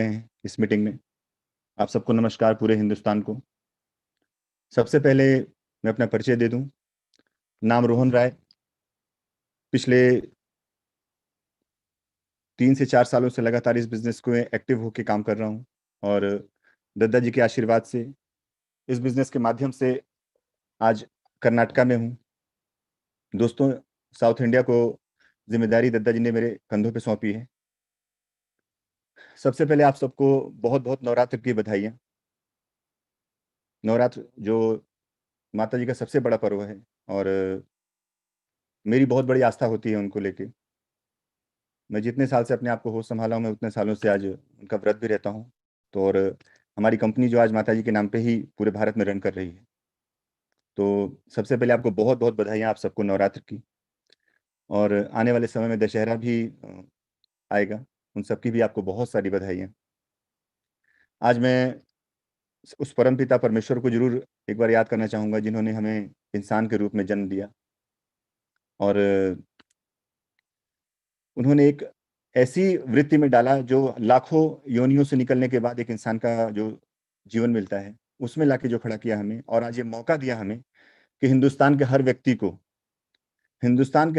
हैं इस मीटिंग में। आप सबको नमस्कार, पूरे हिंदुस्तान को। सबसे पहले मैं अपना परिचय दे दूं। नाम रोहन राय। पिछले 3 से 4 सालों से लगातार इस बिजनेस को एक्टिव होकर काम कर रहा हूं और दद्दा जी के आशीर्वाद से इस बिजनेस के माध्यम से आज कर्नाटका में हूं। दोस्तों, साउथ इंडिया को जिम्मेदारी दद्दा जी ने मेरे कंधों पे सौंपी है। सबसे पहले आप सबको बहुत बहुत नवरात्र की बधाइयाँ। नवरात्र जो माता जी का सबसे बड़ा पर्व है और मेरी बहुत बड़ी आस्था होती है उनको लेके। मैं जितने साल से अपने आप को होश संभाला हूँ, मैं उतने सालों से आज उनका व्रत भी रहता हूँ। तो और हमारी कंपनी जो आज माता जी के नाम पे ही पूरे भारत में रन कर रही है। तो सबसे पहले आपको बहुत बहुत बधाइयाँ आप सबको नवरात्र की। और आने वाले समय में दशहरा भी आएगा, उन सबकी भी आपको बहुत सारी बधाइयाँ। आज मैं उस परमपिता परमेश्वर को जरूर एक बार याद करना चाहूँगा जिन्होंने हमें इंसान के रूप में जन्म दिया और उन्होंने एक ऐसी वृत्ति में डाला जो लाखों योनियों से निकलने के बाद एक इंसान का जो जीवन मिलता है उसमें लाके जो खड़ा किया हमें, और आज ये मौका दिया हमें कि हिंदुस्तान के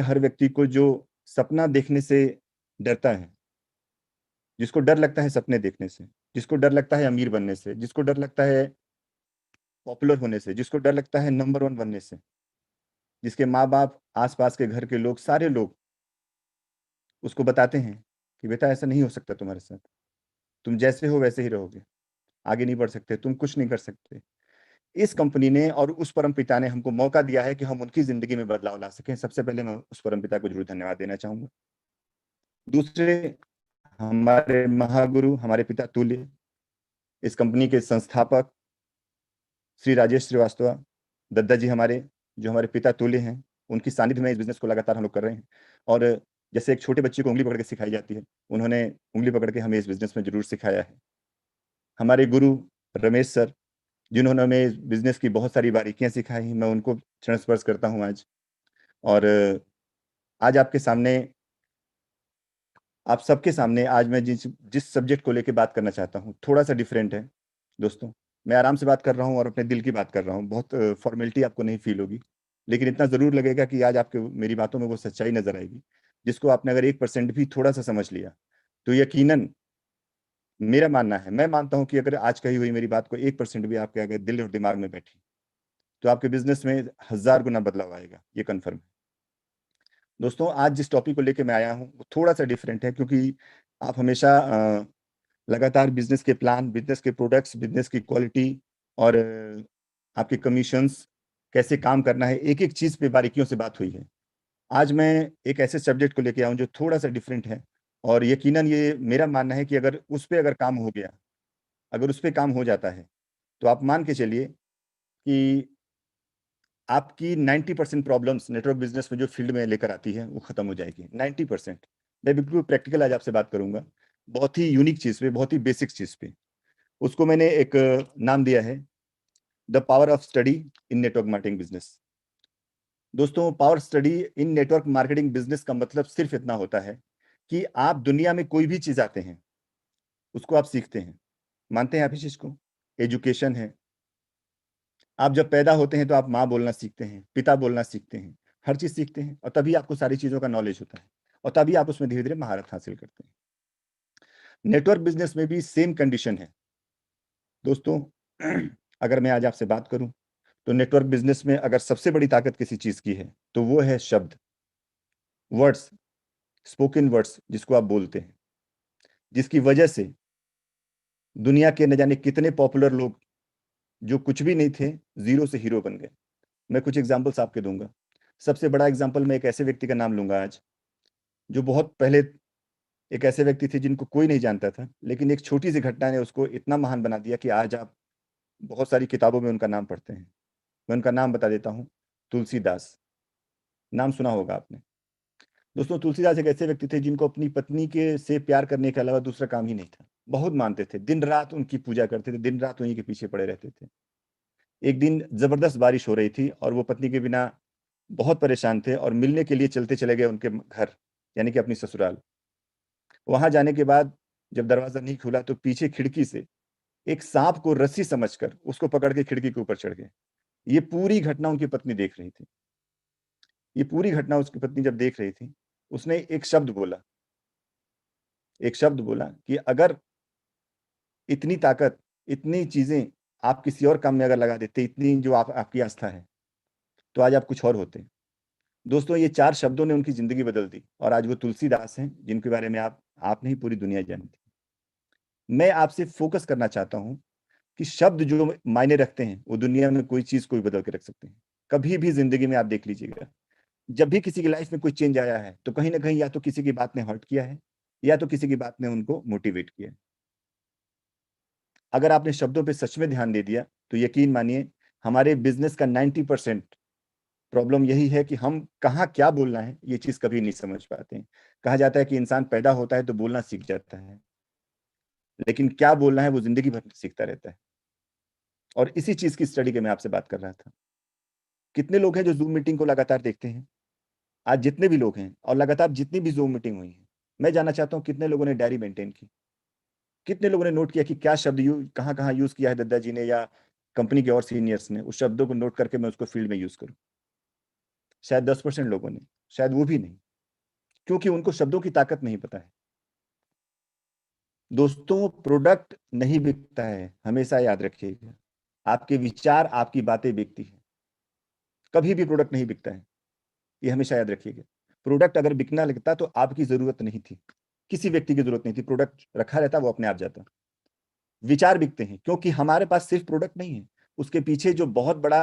हर व्यक्ति को जो सपना देखने से डरता है, जिसको डर लगता है सपने देखने से, जिसको डर लगता है अमीर बनने से, जिसको डर लगता है पॉपुलर होने से, जिसको डर लगता है नंबर 1 बनने से, जिसके माँ बाप, आसपास के घर के लोग, सारे लोग उसको बताते हैं कि बेटा ऐसा नहीं हो सकता तुम्हारे साथ, तुम जैसे हो वैसे ही रहोगे, आगे नहीं बढ़ सकते, तुम कुछ नहीं कर सकते। इस कंपनी ने और उस परम पिता ने हमको मौका दिया है कि हम उनकी जिंदगी में बदलाव ला सकें। सबसे पहले मैं उस परम पिता को जरूर धन्यवाद देना चाहूंगा। दूसरे, हमारे महागुरु, हमारे पिता तुल्य, इस कंपनी के संस्थापक श्री राजेश श्रीवास्तव दद्दा जी, हमारे जो हमारे पिता तुल्य हैं, उनकी सानिध्य में इस बिजनेस को लगातार हम लोग कर रहे हैं। और जैसे एक छोटे बच्चे को उंगली पकड़ के सिखाई जाती है, उन्होंने उंगली पकड़ के हमें इस बिजनेस में जरूर सिखाया है। हमारे गुरु रमेश सर, जिन्होंने हमें बिजनेस की बहुत सारी बारीकियां सिखाई, मैं उनको क्षण स्पर्श करता हूं आज। और आज आपके सामने, आप सबके सामने आज मैं जिस जिस सब्जेक्ट को लेकर बात करना चाहता हूं थोड़ा सा डिफरेंट है। दोस्तों, मैं आराम से बात कर रहा हूं और अपने दिल की बात कर रहा हूं, बहुत फॉर्मेलिटी आपको नहीं फील होगी, लेकिन इतना जरूर लगेगा कि आज आपके मेरी बातों में वो सच्चाई नजर आएगी जिसको आपने अगर 1% भी थोड़ा सा समझ लिया तो यकीनन, मेरा मानना है, मैं मानता हूं कि अगर आज कही हुई मेरी बात को 1% भी आपके अगर दिल और दिमाग में बैठी तो आपके बिजनेस में 1000 गुना बदलाव आएगा, ये कन्फर्म है। दोस्तों, आज जिस टॉपिक को लेके मैं आया हूँ वो थोड़ा सा डिफरेंट है, क्योंकि आप हमेशा लगातार बिजनेस के प्लान, बिजनेस के प्रोडक्ट्स, बिजनेस की क्वालिटी और आपके कमीशंस, कैसे काम करना है, एक एक चीज पे बारीकियों से बात हुई है। आज मैं एक ऐसे सब्जेक्ट को लेके आऊं जो थोड़ा सा डिफरेंट है, और यकीनन ये मेरा मानना है कि अगर उस पे अगर काम हो गया, अगर उस पे काम हो जाता है, तो आप मान के चलिए कि आपकी 90% प्रॉब्लम्स नेटवर्क बिजनेस में जो फील्ड में लेकर आती है वो खत्म हो जाएगी। 90%। मैं बिल्कुल प्रैक्टिकल आज आपसे बात करूंगा, बहुत ही यूनिक चीज पे, बहुत ही बेसिक चीज पे। उसको मैंने एक नाम दिया है, the power of study in network marketing business. दोस्तों, power study in network marketing business का मतलब सिर्फ इतना होता है कि आप दुनिया में कोई भी चीज आते हैं उसको आप सीखते हैं। मानते हैं आप इस चीज को? एजुकेशन है। आप जब पैदा होते हैं तो आप माँ बोलना सीखते हैं, पिता बोलना सीखते हैं, हर चीज सीखते हैं, और तभी आपको सारी चीजों का नॉलेज होता है और तभी आप उसमें धीरे धीरे महारत हासिल करते हैं। नेटवर्क बिजनेस में भी सेम कंडीशन है। दोस्तों, अगर मैं आज आपसे बात करूं तो नेटवर्क बिजनेस में अगर सबसे बड़ी ताकत किसी चीज की है तो वो है शब्द, वर्ड्स, स्पोकन वर्ड्स, जिसको आप बोलते हैं, जिसकी वजह से दुनिया के न जाने कितने पॉपुलर लोग जो कुछ भी नहीं थे, जीरो से हीरो बन गए। मैं कुछ एग्जांपल्स आपके दूंगा। सबसे बड़ा एग्जांपल मैं एक ऐसे व्यक्ति का नाम लूंगा आज, जो बहुत पहले एक ऐसे व्यक्ति थे जिनको कोई नहीं जानता था, लेकिन एक छोटी सी घटना ने उसको इतना महान बना दिया कि आज आप बहुत सारी किताबों में उनका नाम पढ़ते हैं। मैं उनका नाम बता देता हूँ, तुलसीदास। नाम सुना होगा आपने। दोस्तों, तुलसीदास एक ऐसे व्यक्ति थे जिनको अपनी पत्नी के से प्यार करने के अलावा दूसरा काम ही नहीं था। बहुत मानते थे, दिन रात उनकी पूजा करते थे, दिन रात उन्हीं के पीछे पड़े रहते थे। एक दिन जबरदस्त बारिश हो रही थी और वो पत्नी के बिना बहुत परेशान थे और मिलने के लिए चलते चले गए उनके घर, यानी कि अपनी ससुराल। वहां जाने के बाद जब दरवाजा नहीं खुला तो पीछे खिड़की से एक सांप को रस्सी समझकर उसको पकड़ के खिड़की के ऊपर चढ़ गए। ये पूरी घटना उनकी पत्नी देख रही थी। ये पूरी घटना उसकी पत्नी जब देख रही थी, उसने एक शब्द बोला कि अगर इतनी ताकत, इतनी चीजें आप किसी और काम में अगर लगा देते, इतनी जो आपकी आस्था है, तो आज आप कुछ और होते। दोस्तों, ये 4 शब्दों ने उनकी जिंदगी बदल दी और आज वो तुलसीदास हैं, जिनके बारे में आप नहीं, पूरी दुनिया जानती। मैं आपसे फोकस करना चाहता हूं कि शब्द जो मायने रखते हैं, वो दुनिया में कोई चीज कोई बदल के रख सकते हैं। कभी भी जिंदगी में आप देख लीजिएगा, जब भी किसी की लाइफ में कोई चेंज आया है, तो कहीं ना कहीं या तो किसी की बात ने हर्ट किया है, या तो किसी की बात ने उनको मोटिवेट किया है। अगर आपने शब्दों पे सच में ध्यान दे दिया, तो यकीन मानिए, हमारे बिजनेस का 90% प्रॉब्लम यही है कि हम कहाँ क्या बोलना है, ये चीज कभी नहीं समझ पाते हैं। कहा जाता है कि इंसान पैदा होता है तो बोलना सीख जाता है, लेकिन क्या बोलना है वो जिंदगी भर सीखता रहता है। और इसी चीज की स्टडी के मैं आपसे बात कर रहा था। कितने लोग हैं जो जूम मीटिंग को लगातार देखते हैं? आज जितने भी लोग हैं और लगातार जितनी भी जूम मीटिंग हुई है, मैं जानना चाहता हूँ कितने लोगों ने डायरी मेंटेन की, कितने लोगों ने नोट किया कि क्या शब्द कहाँ कहाँ यूज किया है दद्दा जी ने या कंपनी के और सीनियर्स ने, उस शब्दों को नोट करके मैं उसको फील्ड में यूज करूँ। शायद 10% लोगों ने, शायद वो भी नहीं, क्योंकि उनको शब्दों की ताकत नहीं पता है। दोस्तों, प्रोडक्ट नहीं बिकता है, हमेशा याद रखिएगा। आपके विचार, आपकी बातें बिकती हैं। कभी भी प्रोडक्ट नहीं बिकता है, ये हमेशा याद रखिएगा। प्रोडक्ट अगर बिकना लगता तो आपकी जरूरत नहीं थी, किसी व्यक्ति की जरूरत नहीं थी, प्रोडक्ट रखा रहता, वो अपने आप जाता। विचार बिकते हैं क्योंकि हमारे पास सिर्फ प्रोडक्ट नहीं है, उसके पीछे जो बहुत बड़ा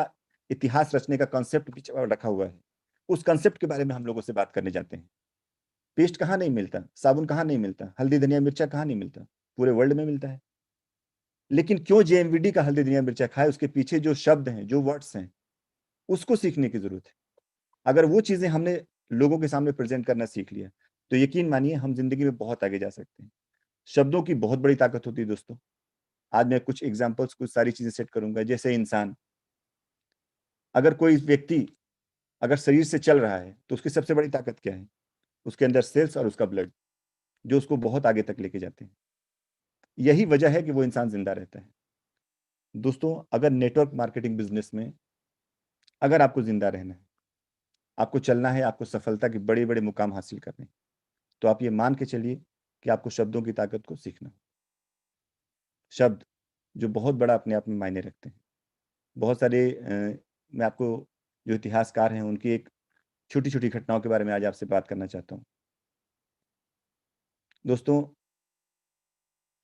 इतिहास रचने का कॉन्सेप्ट पीछे रखा हुआ है, उस कॉन्सेप्ट के बारे में हम लोगों से बात करने जाते हैं। पेस्ट कहाँ नहीं मिलता, साबुन कहाँ नहीं मिलता, हल्दी धनिया मिर्चा कहाँ नहीं मिलता, पूरे वर्ल्ड में मिलता है। लेकिन क्यों जेएमवीडी का हल्दी धनिया मिर्चा खाए, उसके पीछे जो शब्द हैं, जो वर्ड्स हैं, उसको सीखने की जरूरत है। अगर वो चीजें हमने लोगों के सामने प्रेजेंट करना सीख लिया, तो यकीन मानिए हम जिंदगी में बहुत आगे जा सकते हैं। शब्दों की बहुत बड़ी ताकत होती है दोस्तों। आज मैं कुछ एग्जांपल्स, कुछ सारी चीजें सेट करूंगा। जैसे इंसान, अगर कोई व्यक्ति अगर शरीर से चल रहा है, तो उसकी सबसे बड़ी ताकत क्या है? उसके अंदर सेल्स और उसका ब्लड, जो उसको बहुत आगे तक लेके जाते हैं। यही वजह है कि वो इंसान जिंदा रहता है। दोस्तों, अगर नेटवर्क मार्केटिंग बिजनेस में अगर आपको जिंदा रहना है, आपको चलना है, आपको सफलता के बड़े बड़े मुकाम हासिल करने हैं, तो आप ये मान के चलिए कि आपको शब्दों की ताकत को सीखना। शब्द जो बहुत बड़ा अपने आप में मायने रखते हैं। बहुत सारे मैं आपको, जो इतिहासकार हैं, उनकी एक छोटी छोटी घटनाओं के बारे में आज आपसे बात करना चाहता हूँ। दोस्तों,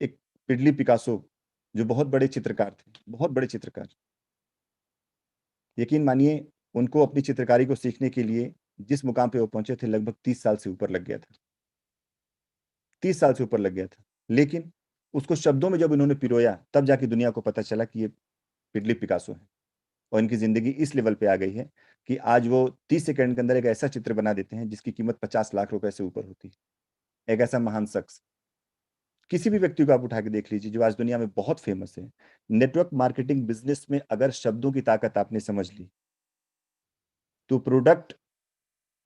एक पिडली पिकासो, जो बहुत बड़े चित्रकार थे, बहुत बड़े चित्रकार, यकीन मानिए, उनको अपनी चित्रकारी को सीखने के लिए जिस मुकाम पे वो पहुंचे थे, लगभग 30 साल से ऊपर लग गया था। 30 साल से ऊपर लग गया था। लेकिन उसको शब्दों में जब उन्होंने पिरोया, तब जाके दुनिया को पता चला कि ये पिडली पिकासो है। और इनकी जिंदगी इस लेवल पे आ गई है कि आज वो 30 सेकंड के अंदर एक ऐसा चित्र बना देते हैं जिसकी कीमत 50 लाख रुपए से ऊपर होती है। एक ऐसा महान शख्स, किसी भी व्यक्ति को आप उठा के देख लीजिए जो आज दुनिया में बहुत फेमस है। नेटवर्क मार्केटिंग बिजनेस में अगर शब्दों की ताकत आपने समझ ली, तो प्रोडक्ट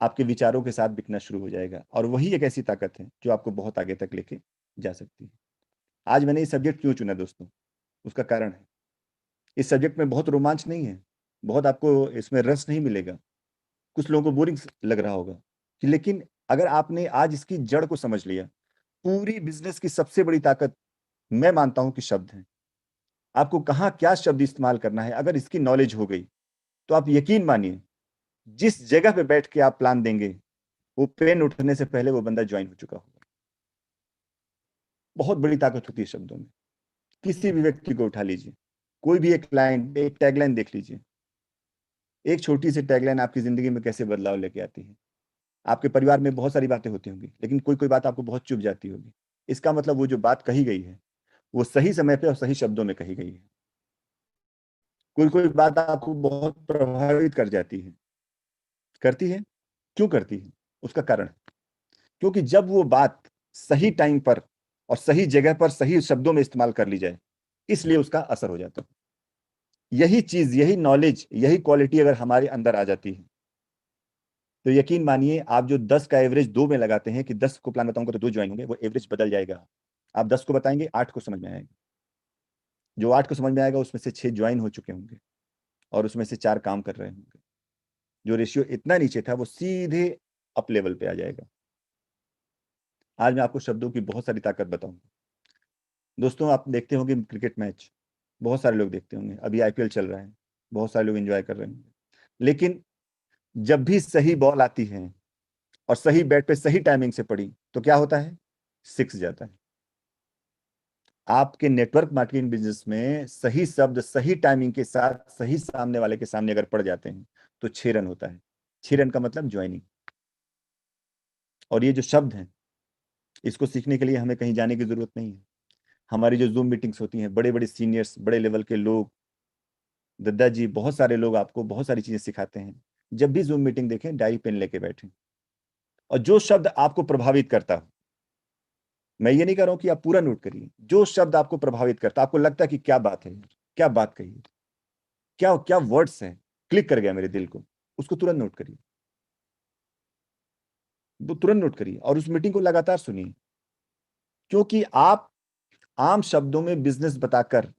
आपके विचारों के साथ बिकना शुरू हो जाएगा। और वही एक ऐसी ताकत है जो आपको बहुत आगे तक लेके जा सकती है। आज मैंने ये सब्जेक्ट क्यों चुना दोस्तों, उसका कारण है। इस सब्जेक्ट में बहुत रोमांच नहीं है, बहुत आपको इसमें रस नहीं मिलेगा, कुछ लोगों को बोरिंग लग रहा होगा कि, लेकिन अगर आपने आज इसकी जड़ को समझ लिया, पूरी बिजनेस की सबसे बड़ी ताकत मैं मानता हूं कि शब्द है। आपको कहाँ क्या शब्द इस्तेमाल करना है, अगर इसकी नॉलेज हो गई, तो आप यकीन मानिए, जिस जगह पे बैठ के आप प्लान देंगे, वो पेन उठने से पहले वो बंदा ज्वाइन हो चुका होगा। बहुत बड़ी ताकत होती है शब्दों में। किसी भी व्यक्ति को उठा लीजिए, कोई भी एक लाइन, एक टैगलाइन देख लीजिए। एक छोटी सी टैगलाइन आपकी जिंदगी में कैसे बदलाव लेके आती है। आपके परिवार में बहुत सारी बातें होती होंगी, लेकिन कोई कोई बात आपको बहुत चुभ जाती होगी। इसका मतलब वो जो बात कही गई है, वो सही समय पे और सही शब्दों में कही गई है। कोई कोई बात आपको बहुत प्रभावित कर जाती है, करती है। क्यों करती है? उसका कारण, क्योंकि जब वो बात सही टाइम पर और सही जगह पर सही शब्दों में इस्तेमाल कर ली जाए, इसलिए उसका असर हो जाता है। यही चीज, यही नॉलेज, यही क्वालिटी अगर हमारे अंदर आ जाती है, तो यकीन मानिए, आप जो 10 का एवरेज 2 में लगाते हैं कि 10 को प्लान बताऊंगा तो 2 ज्वाइन होंगे, वो एवरेज बदल जाएगा। आप 10 को बताएंगे, 8 को समझ में आएगा। जो 8 को समझ में आएगा उसमें से 6 ज्वाइन हो चुके होंगे और उसमें से 4 काम कर रहे होंगे। जो रेशियो इतना नीचे था वो सीधे अप लेवल पे आ जाएगा। आज मैं आपको शब्दों की बहुत सारी ताकत बताऊंगा। दोस्तों, आप देखते होंगे क्रिकेट मैच, बहुत सारे लोग देखते होंगे, अभी आईपीएल चल रहा है, बहुत सारे लोग एंजॉय कर रहे होंगे, लेकिन जब भी सही बॉल आती है और सही बैट पे सही टाइमिंग से पड़ी तो क्या होता है? 6 जाता है। आपके नेटवर्क मार्केटिंग बिजनेस में सही शब्द सही टाइमिंग के साथ सही सामने वाले के सामने अगर पड़ जाते हैं तो 6 रन होता है। 6 रन का मतलब ज्वाइनिंग। और ये जो शब्द हैं, इसको सीखने के लिए हमें कहीं जाने की जरूरत नहीं है। हमारी जो जूम मीटिंग्स होती हैं, बड़े बड़े सीनियर्स, बड़े लेवल के लोग, दद्दा जी, बहुत सारे लोग आपको बहुत सारी चीजें सिखाते हैं। जब भी जूम मीटिंग देखें, डायरी पेन लेके बैठें, और जो शब्द आपको प्रभावित करता हो, मैं ये नहीं कह रहा हूं कि आप पूरा नोट करिए, जो शब्द आपको प्रभावित करता, आपको लगता है कि क्या बात है, क्या बात कही, क्या क्या वर्ड्स हैं, क्लिक कर गया मेरे दिल को, उसको तुरंत नोट करिए। वो तुरंत नोट करिए और उस मीटिंग को लगातार सुनिए, क्योंकि आप आम शब्दों में बिजनेस बताकर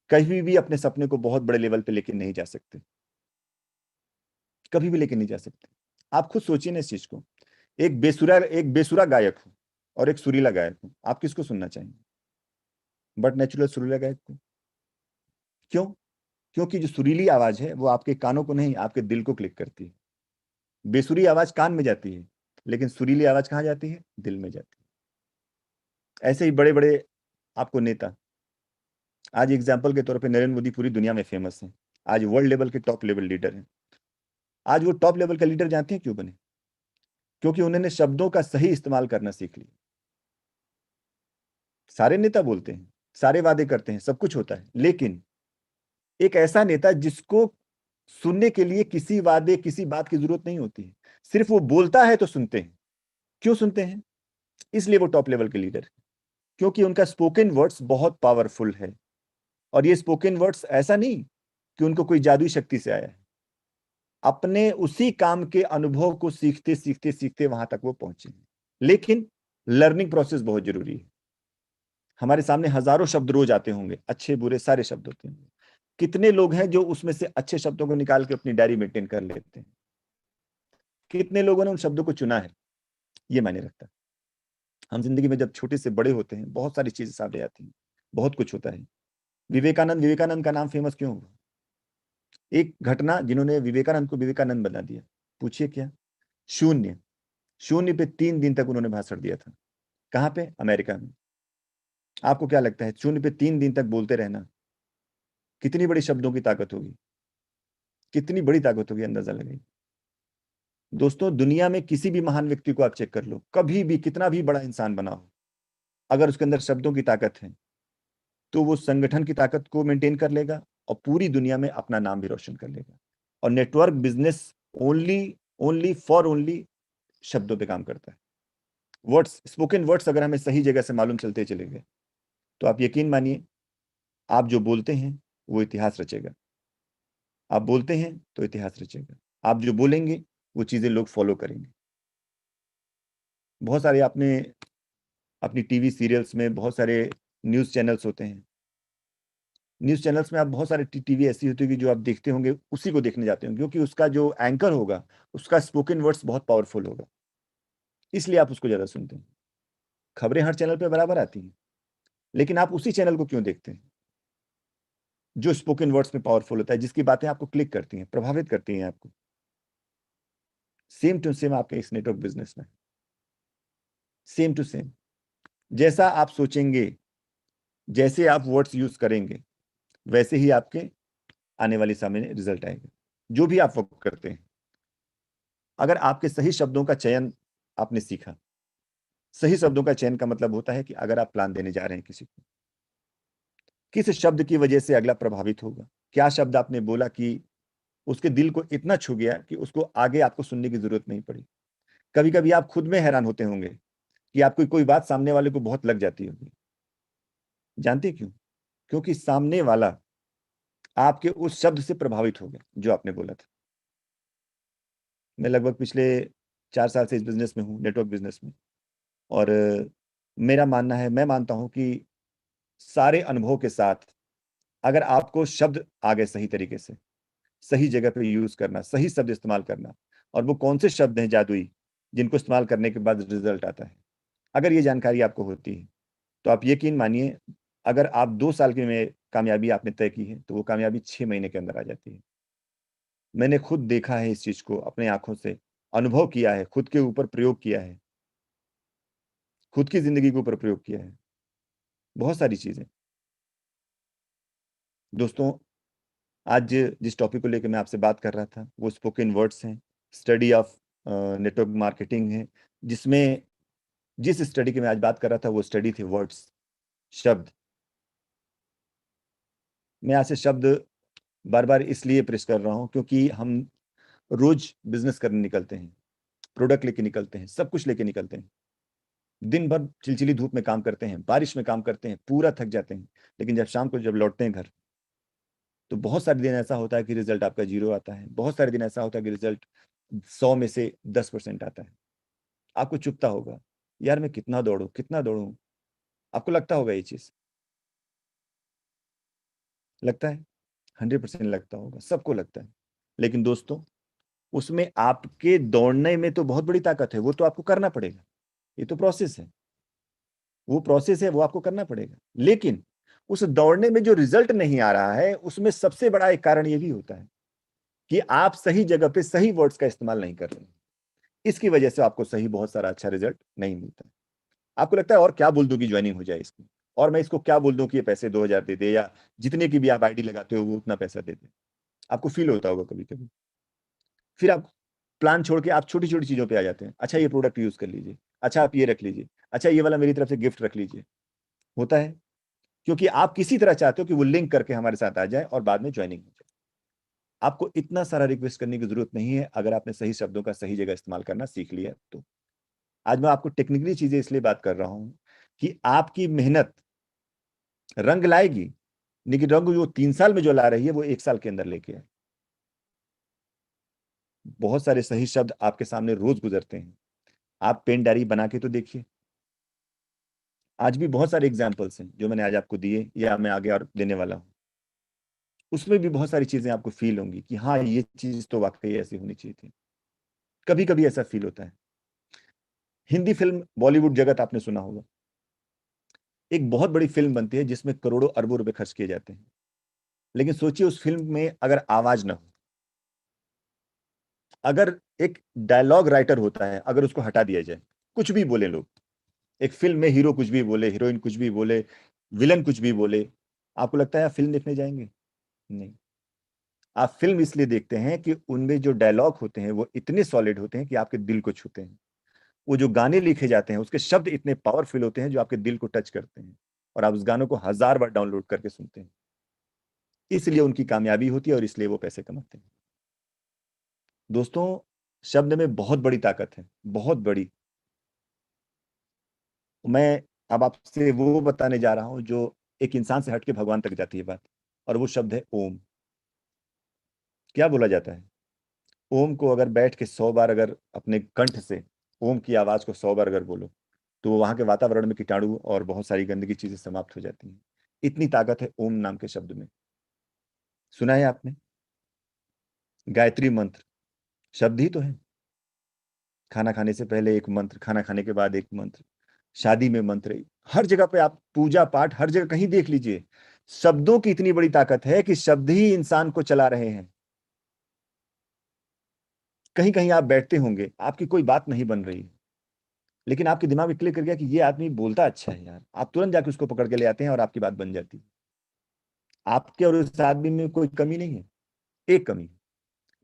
कभी भी अपने सपने को बहुत बड़े लेवल पे लेके नहीं जा सकते, कभी भी लेके नहीं जा सकते। आप खुद सोचिए ना इस चीज को। एक बेसुरा गायक हो और एक सुरीला गायक हो, आप किसको सुनना चाहेंगे? बट नेचुरल सुरीला गायक को। क्यों? क्योंकि जो सुरीली आवाज है वो आपके कानों को नहीं, आपके दिल को क्लिक करती है। बेसुरी आवाज कान में जाती है, लेकिन सुरीली आवाज कहाँ जाती है? दिल में जाती है। ऐसे ही बड़े बड़े आपको नेता, आज एग्जाम्पल के तौर पे नरेंद्र मोदी पूरी दुनिया में फेमस हैं, आज वर्ल्ड लेवल के टॉप लेवल लीडर हैं। आज वो टॉप लेवल का लीडर जानते हैं क्यों बने? क्योंकि उन्होंने शब्दों का सही इस्तेमाल करना सीख लिया। सारे नेता बोलते हैं, सारे वादे करते हैं, सब कुछ होता है, लेकिन एक ऐसा नेता जिसको सुनने के लिए किसी वादे किसी बात की जरूरत नहीं होती है, सिर्फ वो बोलता है तो सुनते हैं। क्यों सुनते हैं? इसलिए वो टॉप लेवल के लीडर है, क्योंकि उनका स्पोकन वर्ड्स बहुत पावरफुल है। और ये स्पोकन वर्ड्स ऐसा नहीं कि उनको कोई जादुई शक्ति से आया है, अपने उसी काम के अनुभव को सीखते सीखते सीखते वहां तक वो पहुंचे। लेकिन लर्निंग प्रोसेस बहुत जरूरी है। हमारे सामने हजारों शब्द रोज आते होंगे, अच्छे बुरे सारे शब्द होते हैं। कितने लोग हैं जो उसमें से अच्छे शब्दों को निकाल के अपनी डायरी मेंटेन कर लेते हैं? कितने लोगों ने उन शब्दों को चुना है? ये मायने रखता है। हम जिंदगी में जब छोटे से बड़े होते हैं, बहुत सारी चीजें सामने आती हैं, बहुत कुछ होता है। विवेकानंद का नाम फेमस क्यों हुआ? एक घटना जिन्होंने विवेकानंद को विवेकानंद बना दिया। पूछिए क्या? शून्य शून्य पे 3 दिन तक उन्होंने भाषण दिया था। कहां पे? अमेरिका में। आपको क्या लगता है, शून्य पे 3 दिन तक बोलते रहना कितनी बड़ी शब्दों की ताकत होगी? कितनी बड़ी ताकत होगी, अंदाजा लगाइए। दोस्तों, दुनिया में किसी भी महान व्यक्ति को आप चेक कर लो, कभी भी कितना भी बड़ा इंसान बना हो, अगर उसके अंदर शब्दों की ताकत है तो वो संगठन की ताकत को मेंटेन कर लेगा और पूरी दुनिया में अपना नाम भी रोशन कर लेगा। और network business only only for only शब्दों पे काम करता है। वर्ड्स, स्पोकन वर्ड्स अगर हमें सही जगह से मालूम चलते चले गए तो आप यकीन मानिए, आप जो बोलते हैं वो इतिहास रचेगा। आप बोलते हैं तो इतिहास रचेगा। आप जो बोलेंगे वो चीजें लोग फॉलो करेंगे। बहुत सारे आपने अपनी टीवी सीरियल्स में बहुत सारे न्यूज चैनल्स होते हैं। न्यूज चैनल्स में आप बहुत सारे टीवी ऐसी होती होगी जो आप देखते होंगे, उसी को देखने जाते होंगे, क्योंकि उसका जो एंकर होगा उसका स्पोकन वर्ड्स बहुत पावरफुल होगा, इसलिए आप उसको ज्यादा सुनते हैं। खबरें हर चैनल पे बराबर आती हैं, लेकिन आप उसी चैनल को क्यों देखते हैं जो स्पोकन वर्ड्स में पावरफुल होता है, जिसकी बातें आपको क्लिक करती हैं, प्रभावित करती हैं आपको? सेम टू सेम आपके इस नेटवर्क बिजनेस में, सेम टू सेम। जैसा आप सोचेंगे, जैसे आप वर्ड्स यूज करेंगे, वैसे ही आपके आने वाली समय में रिजल्ट आएगा। जो भी आप वर्क करते हैं, अगर आपके सही शब्दों का चयन आपने सीखा, सही शब्दों का चयन का मतलब होता है कि अगर आप प्लान देने जा रहे हैं किसी को, किस शब्द की वजह से अगला प्रभावित होगा, क्या शब्द आपने बोला कि उसके दिल को इतना छू गया कि उसको आगे आपको सुनने की जरूरत नहीं पड़ी। कभी कभी आप खुद में हैरान होते होंगे कि आपको कोई बात सामने वाले को बहुत लग जाती होगी। जानते क्यों? क्योंकि सामने वाला आपके उस शब्द से प्रभावित हो गया जो आपने बोला था। मैं लगभग पिछले 4 साल से इस बिजनेस में हूँ, नेटवर्क बिजनेस में, और मेरा मानना है, मैं मानता हूं कि सारे अनुभव के साथ अगर आपको शब्द आ गए सही तरीके से, सही जगह पे यूज करना, सही शब्द इस्तेमाल करना, और वो कौन से शब्द हैं जादुई जिनको इस्तेमाल करने के बाद रिजल्ट आता है, अगर ये जानकारी आपको होती है तो आप यकीन मानिए, अगर आप 2 साल की में कामयाबी आपने तय की है तो वो कामयाबी 6 महीने के अंदर आ जाती है। मैंने खुद देखा है इस चीज को अपने आंखों से, अनुभव किया है, खुद के ऊपर प्रयोग किया है, खुद की जिंदगी के ऊपर प्रयोग किया है, बहुत सारी चीजें। दोस्तों, आज जिस टॉपिक को लेकर मैं आपसे बात कर रहा था वो स्पोकन वर्ड्स हैं, स्टडी ऑफ नेटवर्क मार्केटिंग है, जिसमें जिस स्टडी की मैं आज बात कर रहा था वो स्टडी थी वर्ड्स, शब्द। मैं यहाँ से शब्द बार बार इसलिए प्रेस कर रहा हूँ क्योंकि हम रोज बिजनेस करने निकलते हैं, प्रोडक्ट लेके निकलते हैं, सब कुछ लेके निकलते हैं, दिन भर चिलचिली धूप में काम करते हैं, बारिश में काम करते हैं, पूरा थक जाते हैं, लेकिन जब शाम को जब लौटते हैं घर तो बहुत सारे दिन ऐसा होता है कि रिजल्ट आपका 0 आता है, बहुत सारे दिन ऐसा होता है कि रिजल्ट 100 में से 10% आता है। आपको चुभता होगा, यार मैं कितना दौड़ू कितना दौड़ू, आपको लगता होगा ये चीज, लगता है, 100% लगता होगा, सबको लगता है। लेकिन दोस्तों, उसमें आपके दौड़ने में तो बहुत बड़ी ताकत है, वो तो आपको करना पड़ेगा, ये तो प्रोसेस है, वो प्रोसेस है, वो आपको करना पड़ेगा। लेकिन उस दौड़ने में जो रिजल्ट नहीं आ रहा है उसमें सबसे बड़ा एक कारण ये भी होता है कि आप सही जगह पे सही वर्ड्स का इस्तेमाल नहीं कर रहे हैं। इसकी वजह से आपको सही बहुत सारा अच्छा रिजल्ट नहीं मिलता है। आपको लगता है और क्या बोल दूं कि ज्वाइनिंग हो जाए इसकी, और मैं इसको क्या बोल दूं कि ये पैसे 2,000 दे दे, या जितने की भी आप आईडी लगाते हो वो उतना पैसा दे दे। आपको फील होता होगा कभी कभी। फिर आप प्लान छोड़ के आप छोटी छोटी चीजों पे आ जाते हैं, अच्छा ये प्रोडक्ट यूज कर लीजिए, अच्छा आप ये रख लीजिए, अच्छा ये वाला मेरी तरफ से गिफ्ट रख लीजिए। होता है क्योंकि आप किसी तरह चाहते हो कि वो लिंक करके हमारे साथ आ जाए और बाद में ज्वाइनिंग हो जाए। आपको इतना सारा रिक्वेस्ट करने की जरूरत नहीं है अगर आपने सही शब्दों का सही जगह इस्तेमाल करना सीख लिया तो। आज मैं आपको टेक्निकली चीजें इसलिए बात कर रहा हूं कि आपकी मेहनत रंग लाएगी, लेकिन रंग जो 3 साल में जो ला रही है वो 1 साल के अंदर लेके आए। बहुत सारे सही शब्द आपके सामने रोज गुजरते हैं, आप पेन डायरी बना के तो देखिए। आज भी बहुत सारे एग्जाम्पल्स हैं जो मैंने आज आपको दिए या मैं आगे और देने वाला हूँ, उसमें भी बहुत सारी चीजें आपको फील होंगी कि हाँ ये चीज तो वाकई ऐसी होनी चाहिए थी। कभी कभी ऐसा फील होता है। हिंदी फिल्म बॉलीवुड जगत आपने सुना होगा, एक बहुत बड़ी फिल्म बनती है जिसमें करोड़ों अरबों रुपए खर्च किए जाते हैं, लेकिन सोचिए उस फिल्म में अगर आवाज ना हो, अगर एक डायलॉग राइटर होता है अगर उसको हटा दिया जाए, कुछ भी बोले लोग, एक फिल्म में हीरो कुछ भी बोले, हीरोइन कुछ भी बोले, विलन कुछ भी बोले, आपको लगता है आप फिल्म देखने जाएंगे? नहीं। आप फिल्म इसलिए देखते हैं कि उनमें जो डायलॉग होते हैं वो इतने सॉलिड होते हैं कि आपके दिल को छूते हैं। वो जो गाने लिखे जाते हैं उसके शब्द इतने पावरफुल होते हैं जो आपके दिल को टच करते हैं, और आप उस गानों को 1000 बार डाउनलोड करके सुनते हैं। इसलिए उनकी कामयाबी होती है और इसलिए वो पैसे कमाते हैं। दोस्तों, शब्द में बहुत बड़ी ताकत है, बहुत बड़ी। मैं अब आपसे वो बताने जा रहा हूं जो एक इंसान से हटके भगवान तक जाती है बात, और वो शब्द है ओम। क्या बोला जाता है? ओम को अगर बैठ के 100 बार अगर अपने कंठ से ओम की आवाज को 100 बार अगर बोलो तो वहां के वातावरण में कीटाणु और बहुत सारी गंदगी चीजें समाप्त हो जाती हैं। इतनी ताकत है ओम नाम के शब्द में। सुना है आपने? गायत्री मंत्र शब्द ही तो है। खाना खाने से पहले एक मंत्र, खाना खाने के बाद एक मंत्र, शादी में मंत्र, हर जगह पे आप पूजा पाठ हर जगह कहीं देख लीजिए, शब्दों की इतनी बड़ी ताकत है कि शब्द ही इंसान को चला रहे हैं। कहीं कहीं आप बैठते होंगे, आपकी कोई बात नहीं बन रही, लेकिन आपके दिमाग में क्लिक कर गया कि ये आदमी बोलता अच्छा है यार, आप तुरंत जाके उसको पकड़ के ले आते हैं और आपकी बात बन जाती है। आपके और उस आदमी में कोई कमी नहीं है, एक कमी है,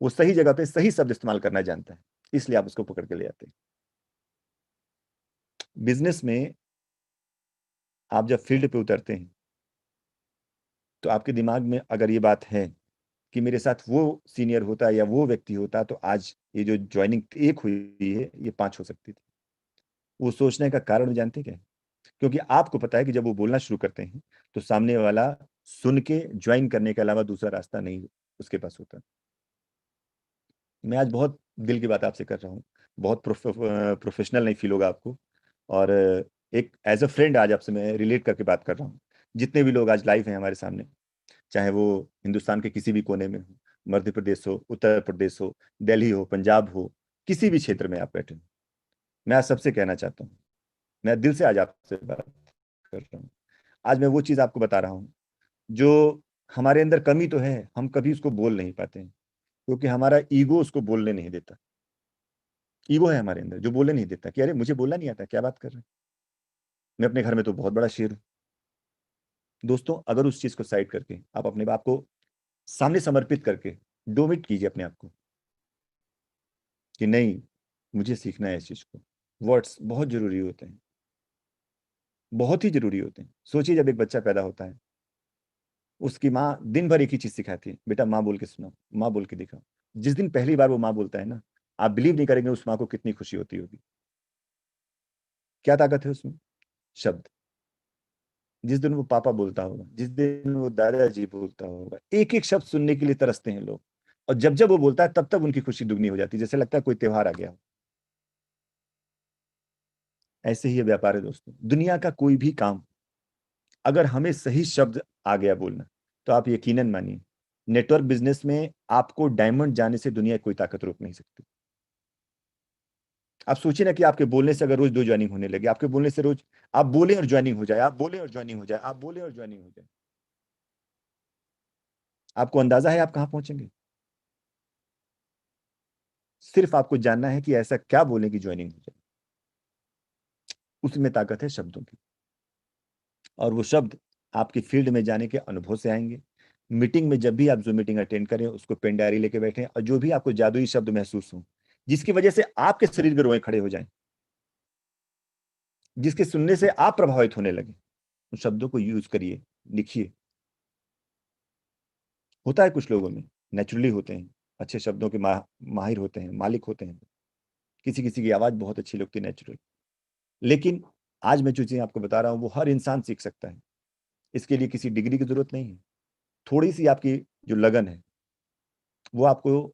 वो सही जगह पे सही शब्द इस्तेमाल करना जानता है, इसलिए आप उसको पकड़ के ले आते हैं। बिजनेस में आप जब फील्ड पे उतरते हैं तो आपके दिमाग में अगर ये बात है कि मेरे साथ वो सीनियर होता या वो व्यक्ति होता तो आज ये जो ज्वाइनिंग एक हुई है ये 5 हो सकती थी। वो सोचने का कारण जानते क्या है? क्योंकि आपको पता है कि जब वो बोलना शुरू करते हैं तो सामने वाला सुन के ज्वाइन करने के अलावा दूसरा रास्ता नहीं उसके पास होता। मैं आज बहुत दिल की बात आपसे कर रहा हूँ, बहुत प्रोफेशनल नहीं फील होगा आपको, और एक एज अ फ्रेंड आज आपसे मैं रिलेट करके बात कर रहा हूँ। जितने भी लोग आज लाइव हैं हमारे सामने, चाहे वो हिंदुस्तान के किसी भी कोने में हो, मध्य प्रदेश हो, उत्तर प्रदेश हो, दिल्ली हो, पंजाब हो, किसी भी क्षेत्र में आप बैठे हो, मैं आज सबसे कहना चाहता हूँ, मैं दिल से आज आपसे बात कर रहा हूँ। आज मैं वो चीज आपको बता रहा हूँ जो हमारे अंदर कमी तो है, हम कभी उसको बोल नहीं पाते हैं, क्योंकि हमारा ईगो उसको बोलने नहीं देता। ईगो है हमारे अंदर जो बोलने नहीं देता कि अरे मुझे बोलना नहीं आता, क्या बात कर रहे हैं, मैं अपने घर में तो बहुत बड़ा शेर हूँ। दोस्तों, अगर उस चीज को साइड करके आप अपने आप को सामने समर्पित करके डोमिट कीजिए अपने आप को कि नहीं, मुझे सीखना है इस चीज को। वर्ड्स बहुत जरूरी होते हैं, बहुत ही जरूरी होते हैं। सोचिए, जब एक बच्चा पैदा होता है, उसकी माँ दिन भर एक ही चीज सिखाती है, बेटा माँ बोल के सुनाओ, माँ बोल के दिखाओ। जिस दिन पहली बार वो माँ बोलता है ना, आप बिलीव नहीं करेंगे उस माँ को कितनी खुशी होती होगी। क्या ताकत है उसमें? शब्द। जिस दिन वो पापा बोलता होगा, जिस दिन वो दादाजी बोलता होगा, एक एक शब्द सुनने के लिए तरसते हैं लोग। और जब जब वो बोलता है तब तब उनकी खुशी दुगनी हो जाती है, जैसे लगता है कोई त्योहार आ गया हो। ऐसे ही ये व्यापार है दोस्तों। दुनिया का कोई भी काम, अगर हमें सही शब्द आ गया बोलना, तो आप यकीनन मानिए, नेटवर्क बिजनेस में आपको डायमंड जाने से दुनिया की कोई ताकत रोक नहीं सकती। आप सोचिए ना कि आपके बोलने से अगर रोज 2 ज्वाइनिंग होने लगे, आपके बोलने से रोज आप बोले और ज्वाइनिंग हो जाए, आप बोले और ज्वाइनिंग हो जाए, आप बोले और ज्वाइनिंग हो जाए, आपको अंदाजा है आप कहां पहुंचेंगे? सिर्फ आपको जानना है कि ऐसा क्या बोले कि ज्वाइनिंग हो जाए। उसमें ताकत है शब्दों की, और वो शब्द आपकी फील्ड में जाने के अनुभव से आएंगे। मीटिंग में जब भी आप जो मीटिंग अटेंड करें, उसको पेन डायरी लेके बैठें, और जो भी आपको जादुई शब्द महसूस हो, जिसकी वजह से आपके शरीर के रोए खड़े हो जाएं, जिसके सुनने से आप प्रभावित होने लगे, उन शब्दों को यूज करिए, लिखिए। होता है कुछ लोगों में, नेचुरली होते हैं, अच्छे शब्दों के माहिर होते हैं, मालिक होते हैं। किसी किसी की आवाज बहुत अच्छी लगती है, नेचुरल। लेकिन आज मैं जो चीजें आपको बता रहा हूं वो हर इंसान सीख सकता है। इसके लिए किसी डिग्री की जरूरत नहीं है। थोड़ी सी आपकी जो लगन है, वो आपको,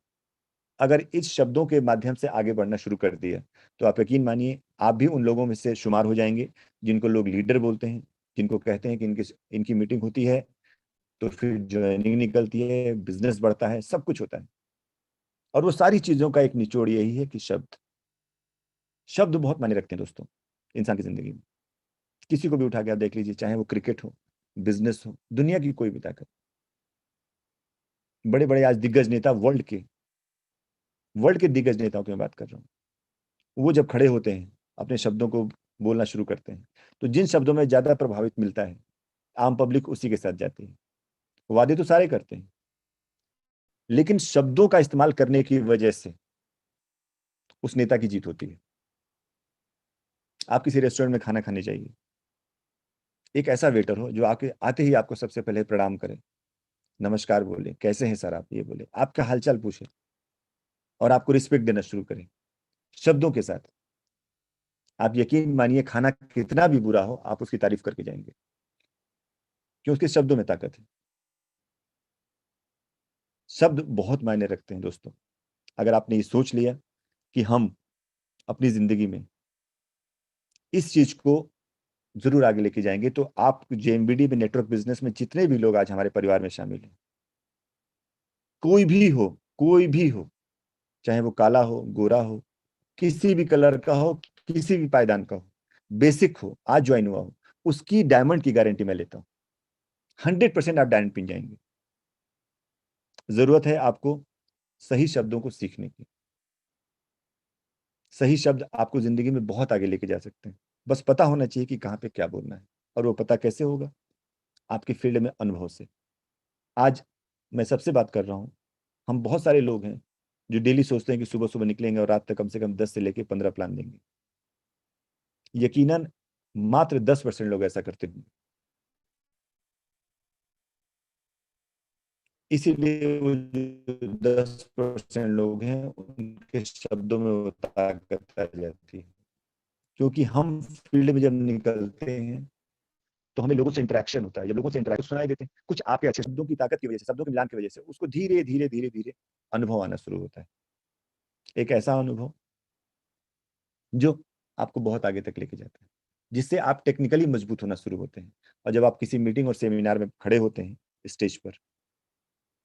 अगर इस शब्दों के माध्यम से आगे बढ़ना शुरू कर दिया, तो आप यकीन मानिए आप भी उन लोगों में से शुमार हो जाएंगे जिनको लोग लीडर बोलते हैं, जिनको कहते हैं कि इनकी इनकी मीटिंग होती है तो फिर ज्वाइनिंग निकलती है, बिजनेस बढ़ता है, सब कुछ होता है। और वो सारी चीजों का एक निचोड़ यही है कि शब्द, शब्द बहुत मायने रखते हैं दोस्तों इंसान की जिंदगी में। किसी को भी उठा के आप देख लीजिए, चाहे वो क्रिकेट हो, बिजनेस हो, दुनिया की कोई भी ताकत, बड़े बड़े आज दिग्गज नेता, वर्ल्ड के दिग्गज नेताओं की मैं बात कर रहा हूँ, वो जब खड़े होते हैं, अपने शब्दों को बोलना शुरू करते हैं, तो जिन शब्दों में ज्यादा प्रभावित मिलता है, आम पब्लिक उसी के साथ जाती है। वादे तो सारे करते हैं, लेकिन शब्दों का इस्तेमाल करने की वजह से उस नेता की जीत होती है। आप किसी रेस्टोरेंट में खाना खाने जाइए, एक ऐसा वेटर हो जो आके आते ही आपको सबसे पहले प्रणाम करे, नमस्कार बोले, कैसे हैं सर आप, ये बोले, आपका हालचाल पूछे, और आपको रिस्पेक्ट देना शुरू करें शब्दों के साथ। आप यकीन मानिए, खाना कितना भी बुरा हो, आप उसकी तारीफ करके जाएंगे, क्यों? उसके शब्दों में ताकत है। शब्द बहुत मायने रखते हैं दोस्तों। अगर आपने ये सोच लिया कि हम अपनी जिंदगी में इस चीज को जरूर आगे लेके जाएंगे, तो आप जेएमबीडी में, नेटवर्क बिजनेस में जितने भी लोग आज हमारे परिवार में शामिल हैं, कोई भी हो, कोई भी हो, चाहे वो काला हो, गोरा हो, किसी भी कलर का हो, किसी भी पायदान का हो, बेसिक हो, आज ज्वाइन हुआ हो, उसकी डायमंड की गारंटी मैं लेता हूं। 100% आप डायमंड पिन जाएंगे। जरूरत है आपको सही शब्दों को सीखने की। सही शब्द आपको जिंदगी में बहुत आगे लेके जा सकते हैं। बस पता होना चाहिए कि कहाँ पे क्या बोलना है। और वो पता कैसे होगा? आपके फील्ड में अनुभव से। आज मैं सबसे बात कर रहा हूँ, हम बहुत सारे लोग हैं जो डेली सोचते हैं कि सुबह सुबह निकलेंगे और रात तक कम से कम 10 से लेके 15 प्लान देंगे। यकीनन मात्र 10% लोग ऐसा करते हैं। इसीलिए वो जो 10% लोग हैं, उनके शब्दों में वो ताकत आ जाती है। क्योंकि हम फील्ड में जब निकलते हैं, तो हमें लोगों से इंटरेक्शन होता है। जब लोगों से इंटरेक्शन सुनाई देते हैं, कुछ आपके अच्छे शब्दों की ताकत की वजह से, शब्दों के मिलान की वजह से, उसको धीरे धीरे धीरे धीरे अनुभव आना शुरू होता है। एक ऐसा अनुभव जो आपको बहुत आगे तक लेके जाता है। जिससे आप टेक्निकली मजबूत होना शुरू होते हैं। और जब आप किसी मीटिंग और सेमिनार में खड़े होते हैं स्टेज पर,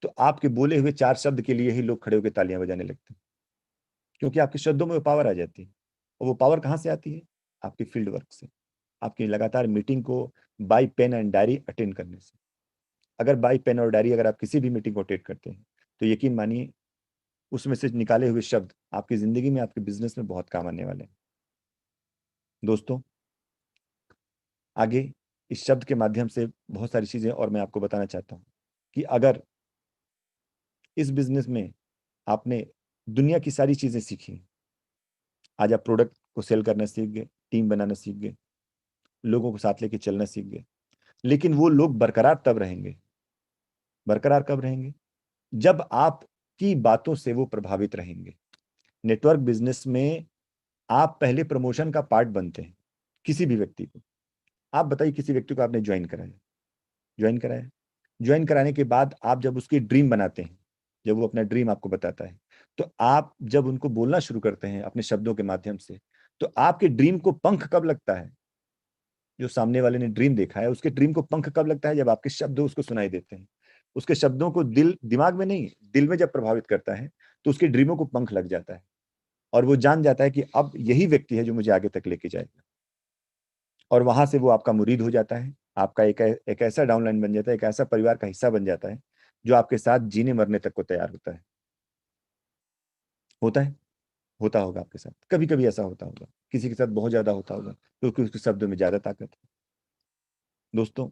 तो आपके बोले हुए 4 शब्द के लिए ही लोग खड़े होकर तालियां बजाने लगते हैं, क्योंकि आपके शब्दों में वो पावर आ जाती है। और वो पावर कहाँ से आती है? आपकी फील्ड वर्क से, आपकी लगातार मीटिंग को by pen and diary attend करने से। अगर बाई पेन और डायरी अगर आप किसी भी मीटिंग को अटेंड करते हैं, तो यकीन मानिए उसमें से निकाले हुए शब्द आपकी जिंदगी में, आपके बिजनेस में बहुत काम आने वाले हैं। दोस्तों, आगे इस शब्द के माध्यम से बहुत सारी चीजें और मैं आपको बताना चाहता हूं कि अगर इस बिजनेस में आपने दुनिया की सारी चीजें सीखी, आज आप प्रोडक्ट को सेल करना सीख गए, टीम बनाना सीख गए, लोगों को साथ लेके चलना सीख गए, लेकिन वो लोग बरकरार तब रहेंगे, बरकरार कब रहेंगे? जब आपकी बातों से वो प्रभावित रहेंगे। नेटवर्क बिजनेस में आप पहले प्रमोशन का पार्ट बनते हैं किसी भी व्यक्ति को। आप बताइए, किसी व्यक्ति को आपने ज्वाइन कराया, ज्वाइन कराया, ज्वाइन कराने के बाद आप जब उसकी ड्रीम बनाते हैं, जब वो अपना ड्रीम आपको बताता है, तो आप जब उनको बोलना शुरू करते हैं अपने शब्दों के माध्यम से, तो आपके ड्रीम को पंख कब लगता है? जो सामने वाले ने ड्रीम देखा है, उसके ड्रीम को पंख कब लगता है? जब आपके शब्द उसको सुनाई देते हैं। उसके शब्दों को दिल, दिमाग में नहीं, दिल में जब प्रभावित करता है, तो उसके ड्रीमों को पंख लग जाता है और वो जान जाता है कि अब यही व्यक्ति है जो मुझे आगे तक लेके जाएगा। और वहां से वो आपका मुरीद हो जाता है, आपका एक ऐसा डाउनलाइन बन जाता है, एक ऐसा परिवार का हिस्सा बन जाता है जो आपके साथ जीने मरने तक को तैयार होता है। होता है, होता होगा आपके साथ, कभी कभी ऐसा होता होगा, किसी के साथ बहुत ज्यादा होता होगा, क्योंकि उसके शब्दों में ज्यादा ताकत है। दोस्तों,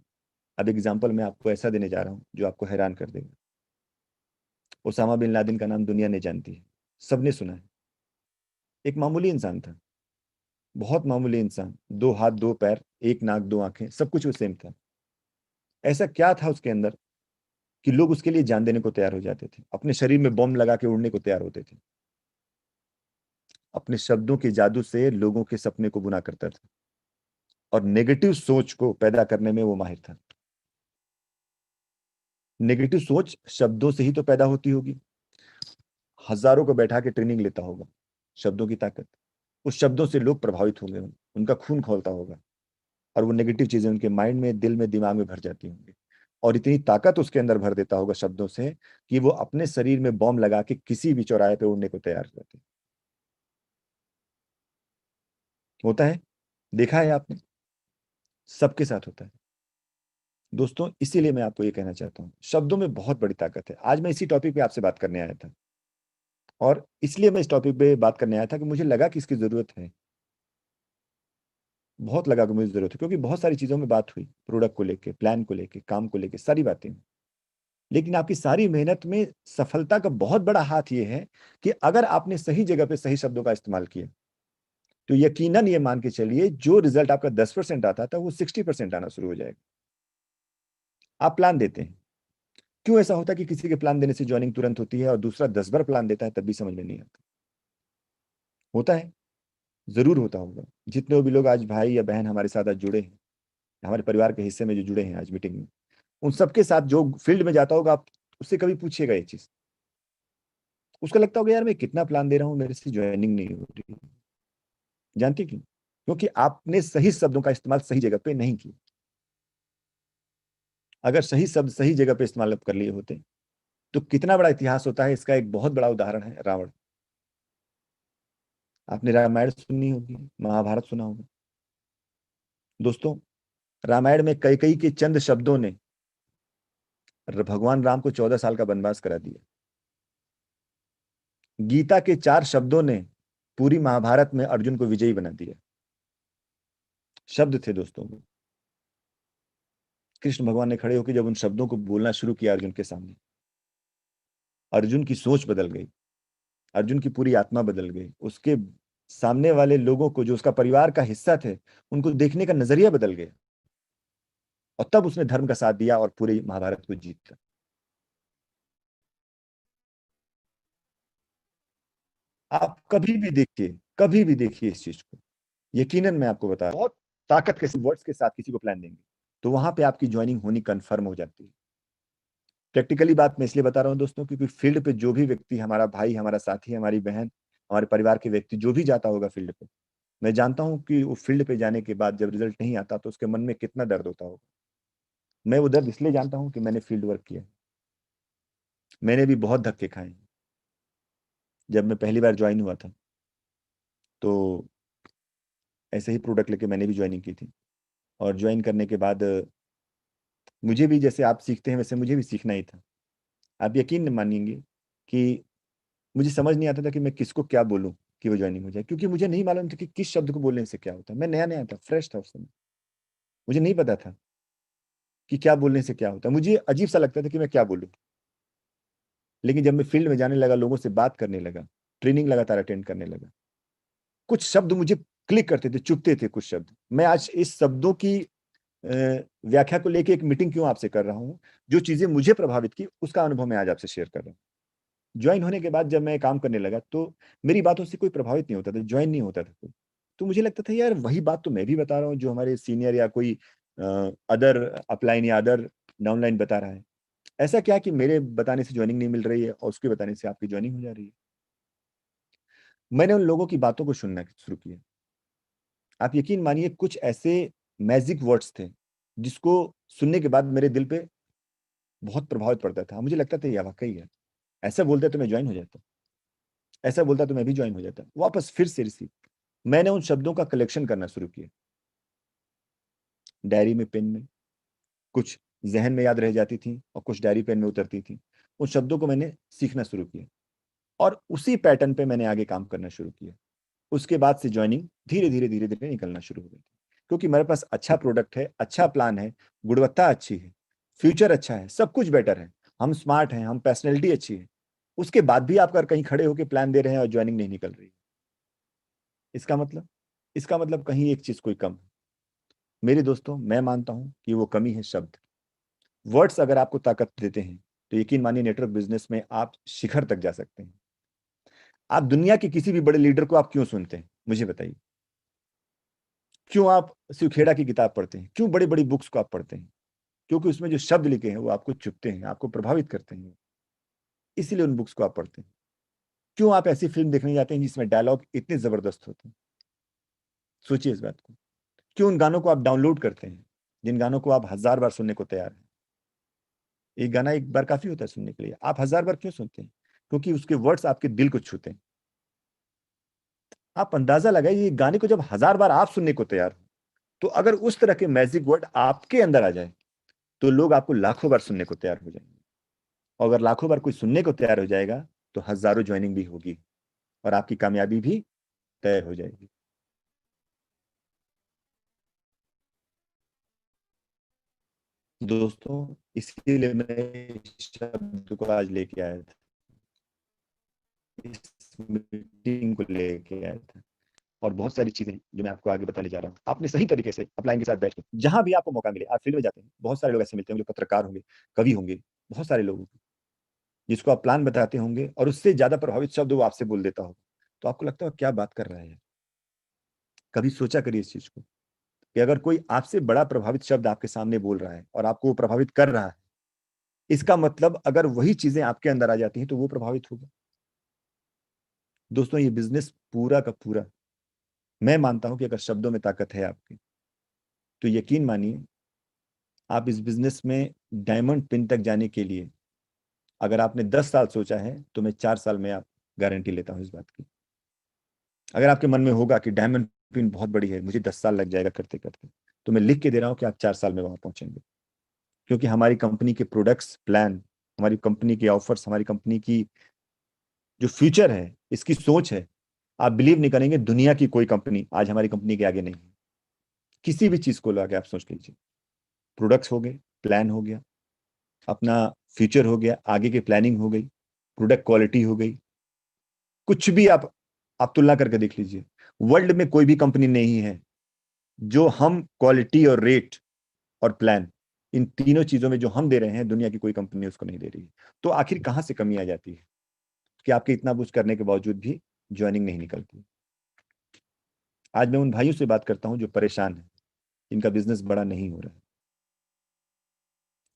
अब एग्जाम्पल मैं आपको ऐसा देने जा रहा हूं जो आपको हैरान कर देगा। ओसामा बिन लादेन का नाम दुनिया ने जानती है, सबने सुना है। एक मामूली इंसान था, बहुत मामूली इंसान, 2 हाथ 2 पैर, 1 नाक 2 आंखें, सब कुछ वो सेम था। ऐसा क्या था उसके अंदर कि लोग उसके लिए जान देने को तैयार हो जाते थे, अपने शरीर में बम लगा के उड़ने को तैयार होते थे। अपने शब्दों के जादू से लोगों के सपने को बुना करता था और नेगेटिव सोच को पैदा करने में वो माहिर था। नेगेटिव सोच शब्दों से ही तो पैदा होती होगी। हजारों को बैठा के ट्रेनिंग लेता होगा, शब्दों की ताकत, उस शब्दों से लोग प्रभावित होंगे, उनका खून खौलता होगा और वो नेगेटिव चीजें उनके माइंड में, दिल में, दिमाग में भर जाती होंगी। और इतनी ताकत उसके अंदर भर देता होगा शब्दों से कि वो अपने शरीर में बॉम्ब लगा के किसी भी चौराहे पे उड़ने को तैयार हो जाते हैं। होता है, देखा है आपने, सबके साथ होता है। दोस्तों, इसीलिए मैं आपको ये कहना चाहता हूँ, शब्दों में बहुत बड़ी ताकत है। आज मैं इसी टॉपिक पे आपसे बात करने आया था, और इसलिए मैं इस टॉपिक पे बात करने आया था कि मुझे लगा कि इसकी जरूरत है, बहुत लगा कि मुझे जरूरत है, क्योंकि बहुत सारी चीजों में बात हुई, प्रोडक्ट को लेके, प्लान को लेके, काम को लेके, सारी बातें हुई। लेकिन आपकी सारी मेहनत में सफलता का बहुत बड़ा हाथ ये है कि अगर आपने सही जगह पे सही शब्दों का इस्तेमाल किया, तो यकीनन ये मान के चलिए, जो रिजल्ट आपका 10% आता था वो 60% आना शुरू हो जाएगा। आप प्लान देते हैं, क्यों ऐसा होता है कि किसी के प्लान देने से ज्वाइनिंग तुरंत होती है और दूसरा 10 बार प्लान देता है तब भी समझ में नहीं आता? होता है, जरूर होता होगा। जितने भी लोग आज भाई या बहन हमारे साथ आज जुड़े हैं, हमारे परिवार के हिस्से में जो जुड़े हैं आज मीटिंग में, उन सबके साथ जो फील्ड में जाता होगा, आप उससे कभी पूछिएगा ये चीज, उसका लगता होगा यार मैं कितना प्लान दे रहा हूँ, मेरे से ज्वाइनिंग नहीं हो रही। जानती क्यों? क्योंकि आपने सही शब्दों का इस्तेमाल सही जगह पे नहीं किया। अगर सही शब्द सही जगह पे इस्तेमाल कर लिए होते, तो कितना बड़ा इतिहास होता है। इसका एक बहुत बड़ा उदाहरण है रावण। आपने रामायण सुनी होगी, महाभारत सुना होगा। दोस्तों, रामायण में कैकेयी के चंद शब्दों ने भगवान राम को 14 साल का वनवास करा दिया। गीता के 4 शब्दों ने पूरी महाभारत में अर्जुन को विजयी बना दिया। शब्द थे दोस्तों वो। कृष्ण भगवान ने खड़े होकर जब उन शब्दों को बोलना शुरू किया अर्जुन के सामने, अर्जुन की सोच बदल गई, अर्जुन की पूरी आत्मा बदल गई। उसके सामने वाले लोगों को, जो उसका परिवार का हिस्सा थे, उनको देखने का नजरिया बदल गया और तब उसने धर्म का साथ दिया और पूरी महाभारत को जीता। आप कभी भी देखिए, कभी भी देखिए इस चीज को, यकीनन मैं आपको बता रहा हूं, बहुत ताकत के वर्ड्स के साथ किसी को प्लान देंगे, तो वहां पे आपकी ज्वाइनिंग होनी कंफर्म हो जाती है। प्रैक्टिकली बात मैं इसलिए बता रहा हूँ दोस्तों, क्योंकि फील्ड पे जो भी व्यक्ति, हमारा भाई, हमारा साथी, हमारी बहन, हमारे परिवार के व्यक्ति जो भी जाता होगा फील्ड पे, मैं जानता हूँ कि वो फील्ड पे जाने के बाद जब रिजल्ट नहीं आता तो उसके मन में कितना दर्द होता होगा। मैं वो दर्द इसलिए जानता हूँ कि मैंने फील्ड वर्क किया है। मैंने भी बहुत धक्के खाए हैं। जब मैं पहली बार ज्वाइन हुआ था तो ऐसे ही प्रोडक्ट लेके मैंने भी ज्वाइनिंग की थी, और ज्वाइन करने के बाद मुझे भी जैसे आप सीखते हैं वैसे मुझे भी सीखना ही था। आप यकीन नहीं मानेंगे कि मुझे समझ नहीं आता था कि मैं किसको क्या बोलूं कि वो ज्वाइनिंग हो जाए, क्योंकि मुझे नहीं मालूम था कि किस शब्द को बोलने से क्या होता है। मैं नया नया था, फ्रेश था उस समय, मुझे नहीं पता था कि क्या बोलने से क्या होता है। मुझे अजीब सा लगता था कि मैं क्या बोलूं। लेकिन जब मैं फील्ड में जाने लगा, लोगों से बात करने लगा, ट्रेनिंग लगातार अटेंड करने लगा, कुछ शब्द मुझे क्लिक करते थे, चुभते थे कुछ शब्द। मैं आज इस शब्दों की व्याख्या को लेके एक मीटिंग क्यों आपसे कर रहा हूँ, जो चीजें मुझे प्रभावित की उसका अनुभव मैं आज आपसे शेयर कर रहा हूँ। ज्वाइन होने के बाद जब मैं काम करने लगा तो मेरी बातों से कोई प्रभावित नहीं होता था, ज्वाइन नहीं होता था कोई। तो मुझे लगता था यार वही बात तो मैं भी बता रहा हूँ जो हमारे सीनियर या कोई अदर अपलाइन या अदर डाउनलाइन बता रहा है। ऐसा क्या कि मेरे बताने से ज्वाइनिंग नहीं मिल रही है और उसके बताने से आपकी ज्वाइनिंग हो जा रही है। मैंने उन लोगों की बातों को सुनना शुरू किया। आप यकीन मानिए कुछ ऐसे मैजिक वर्ड्स थे जिसको सुनने के बाद मेरे दिल पे बहुत प्रभावित पड़ता था। मुझे लगता था यह वाकई है, ऐसा बोलता तो मैं ज्वाइन हो जाता, ऐसा बोलता तो मैं भी ज्वाइन हो जाता। वापस फिर से रिसीव। मैंने उन शब्दों का कलेक्शन करना शुरू किया, डायरी में, पेन में। कुछ जहन में याद रह जाती थी और कुछ डायरी पेन में उतरती थी। उन शब्दों को मैंने सीखना शुरू किया और उसी पैटर्न पे मैंने आगे काम करना शुरू किया। उसके बाद से ज्वाइनिंग धीरे धीरे धीरे धीरे निकलना शुरू हो गई, क्योंकि मेरे पास अच्छा प्रोडक्ट है, अच्छा प्लान है, गुणवत्ता अच्छी है, फ्यूचर अच्छा है, सब कुछ बेटर है। हम स्मार्ट हैं, हम पर्सनैलिटी अच्छी है। उसके बाद भी आप अगर कहीं खड़े होकर प्लान दे रहे हैं और ज्वाइनिंग नहीं निकल रही, इसका मतलब, इसका मतलब कहीं एक चीज कोई कम है। मेरे दोस्तों, मैं मानता हूं कि वो कमी है शब्द। वर्ड्स अगर आपको ताकत देते हैं तो यकीन मानिए नेटवर्क बिजनेस में आप शिखर तक जा सकते हैं। आप दुनिया के किसी भी बड़े लीडर को आप क्यों सुनते हैं, मुझे बताइए। क्यों आप शिव खेड़ा की किताब पढ़ते हैं, क्यों बड़ी बड़ी बुक्स को आप पढ़ते हैं? क्योंकि उसमें जो शब्द लिखे हैं वो आपको चुभते हैं, आपको प्रभावित करते हैं, इसीलिए उन बुक्स को आप पढ़ते हैं। क्यों आप ऐसी फिल्म देखने जाते हैं जिसमें डायलॉग इतने जबरदस्त होते हैं? सोचिए इस बात को। क्यों उन गानों को आप डाउनलोड करते हैं जिन गानों को आप 1000 बार सुनने को तैयार हैं? एक गाना एक बार काफी होता है सुनने के लिए, आप 1000 बार क्यों सुनते हैं? क्योंकि उसके वर्ड्स आपके दिल को छूते हैं। आप अंदाजा लगाइए, ये गाने को जब 1000 बार आप सुनने को तैयार हो, तो अगर उस तरह के मैजिक वर्ड आपके अंदर आ जाए तो लोग आपको लाखों बार सुनने को तैयार हो जाएंगे। और अगर लाखों बार कोई सुनने को तैयार हो जाएगा तो हजारों ज्वाइनिंग भी होगी और आपकी कामयाबी भी तय हो जाएगी। दोस्तों, इसीलिए मैं इस शब्द को आज लेके आया था, इस मीटिंग को लेके आया था। और बहुत सारी चीजें जो मैं आपको आगे बताने जा रहा हूँ, आपने सही तरीके से अपलाइन के साथ बैठ के जहां भी आपको मौका मिले, आप फील्ड में जाते हैं, बहुत सारे लोग ऐसे मिलते हैं जो पत्रकार होंगे, कवि होंगे, बहुत सारे लोग जिसको आप प्लान बताते होंगे और उससे ज्यादा प्रभावित शब्द वो आपसे बोल देता होगा। तो आपको लगता है क्या बात कर रहा है? कभी सोचा करिए इस चीज को कि अगर कोई आपसे बड़ा प्रभावित शब्द आपके सामने बोल रहा है और आपको वो प्रभावित कर रहा है, इसका मतलब अगर वही चीजें आपके अंदर आ जाती हैं तो वो प्रभावित होगा। दोस्तों, ये बिजनेस पूरा का पूरा, मैं मानता हूं कि अगर शब्दों में ताकत है आपकी तो यकीन मानिए आप इस बिजनेस में डायमंड पिन तक जाने के लिए अगर आपने 10 साल सोचा है तो मैं 4 साल में आप गारंटी लेता हूं इस बात की। अगर आपके मन में होगा कि डायमंड पिन बहुत बड़ी है, मुझे 10 साल लग जाएगा करते करते, तो मैं लिख के दे रहा हूं कि आप 4 साल में वहां पहुंचेंगे। क्योंकि हमारी कंपनी के प्रोडक्ट्स, प्लान, हमारी कंपनी के ऑफर्स, हमारी कंपनी की जो फ्यूचर है, इसकी सोच है, आप बिलीव नहीं करेंगे, दुनिया की कोई कंपनी आज हमारी कंपनी के आगे नहीं है। किसी भी चीज को लाके आप सोच लीजिए। प्रोडक्ट्स हो गए, प्लान हो गया, अपना फ्यूचर हो गया, आगे की प्लानिंग हो गई, प्रोडक्ट क्वालिटी हो गई, कुछ भी आप तुलना करके देख लीजिए। वर्ल्ड में कोई भी कंपनी नहीं है जो हम क्वालिटी और रेट और प्लान, इन तीनों चीजों में जो हम दे रहे हैं, दुनिया की कोई कंपनी उसको नहीं दे रही है। तो आखिर कहां से कमी आ जाती है कि आपके इतना कुछ करने के बावजूद भी ज्वाइनिंग नहीं निकलती? आज मैं उन भाइयों से बात करता हूं जो परेशान हैं, इनका बिजनेस बड़ा नहीं हो रहा है।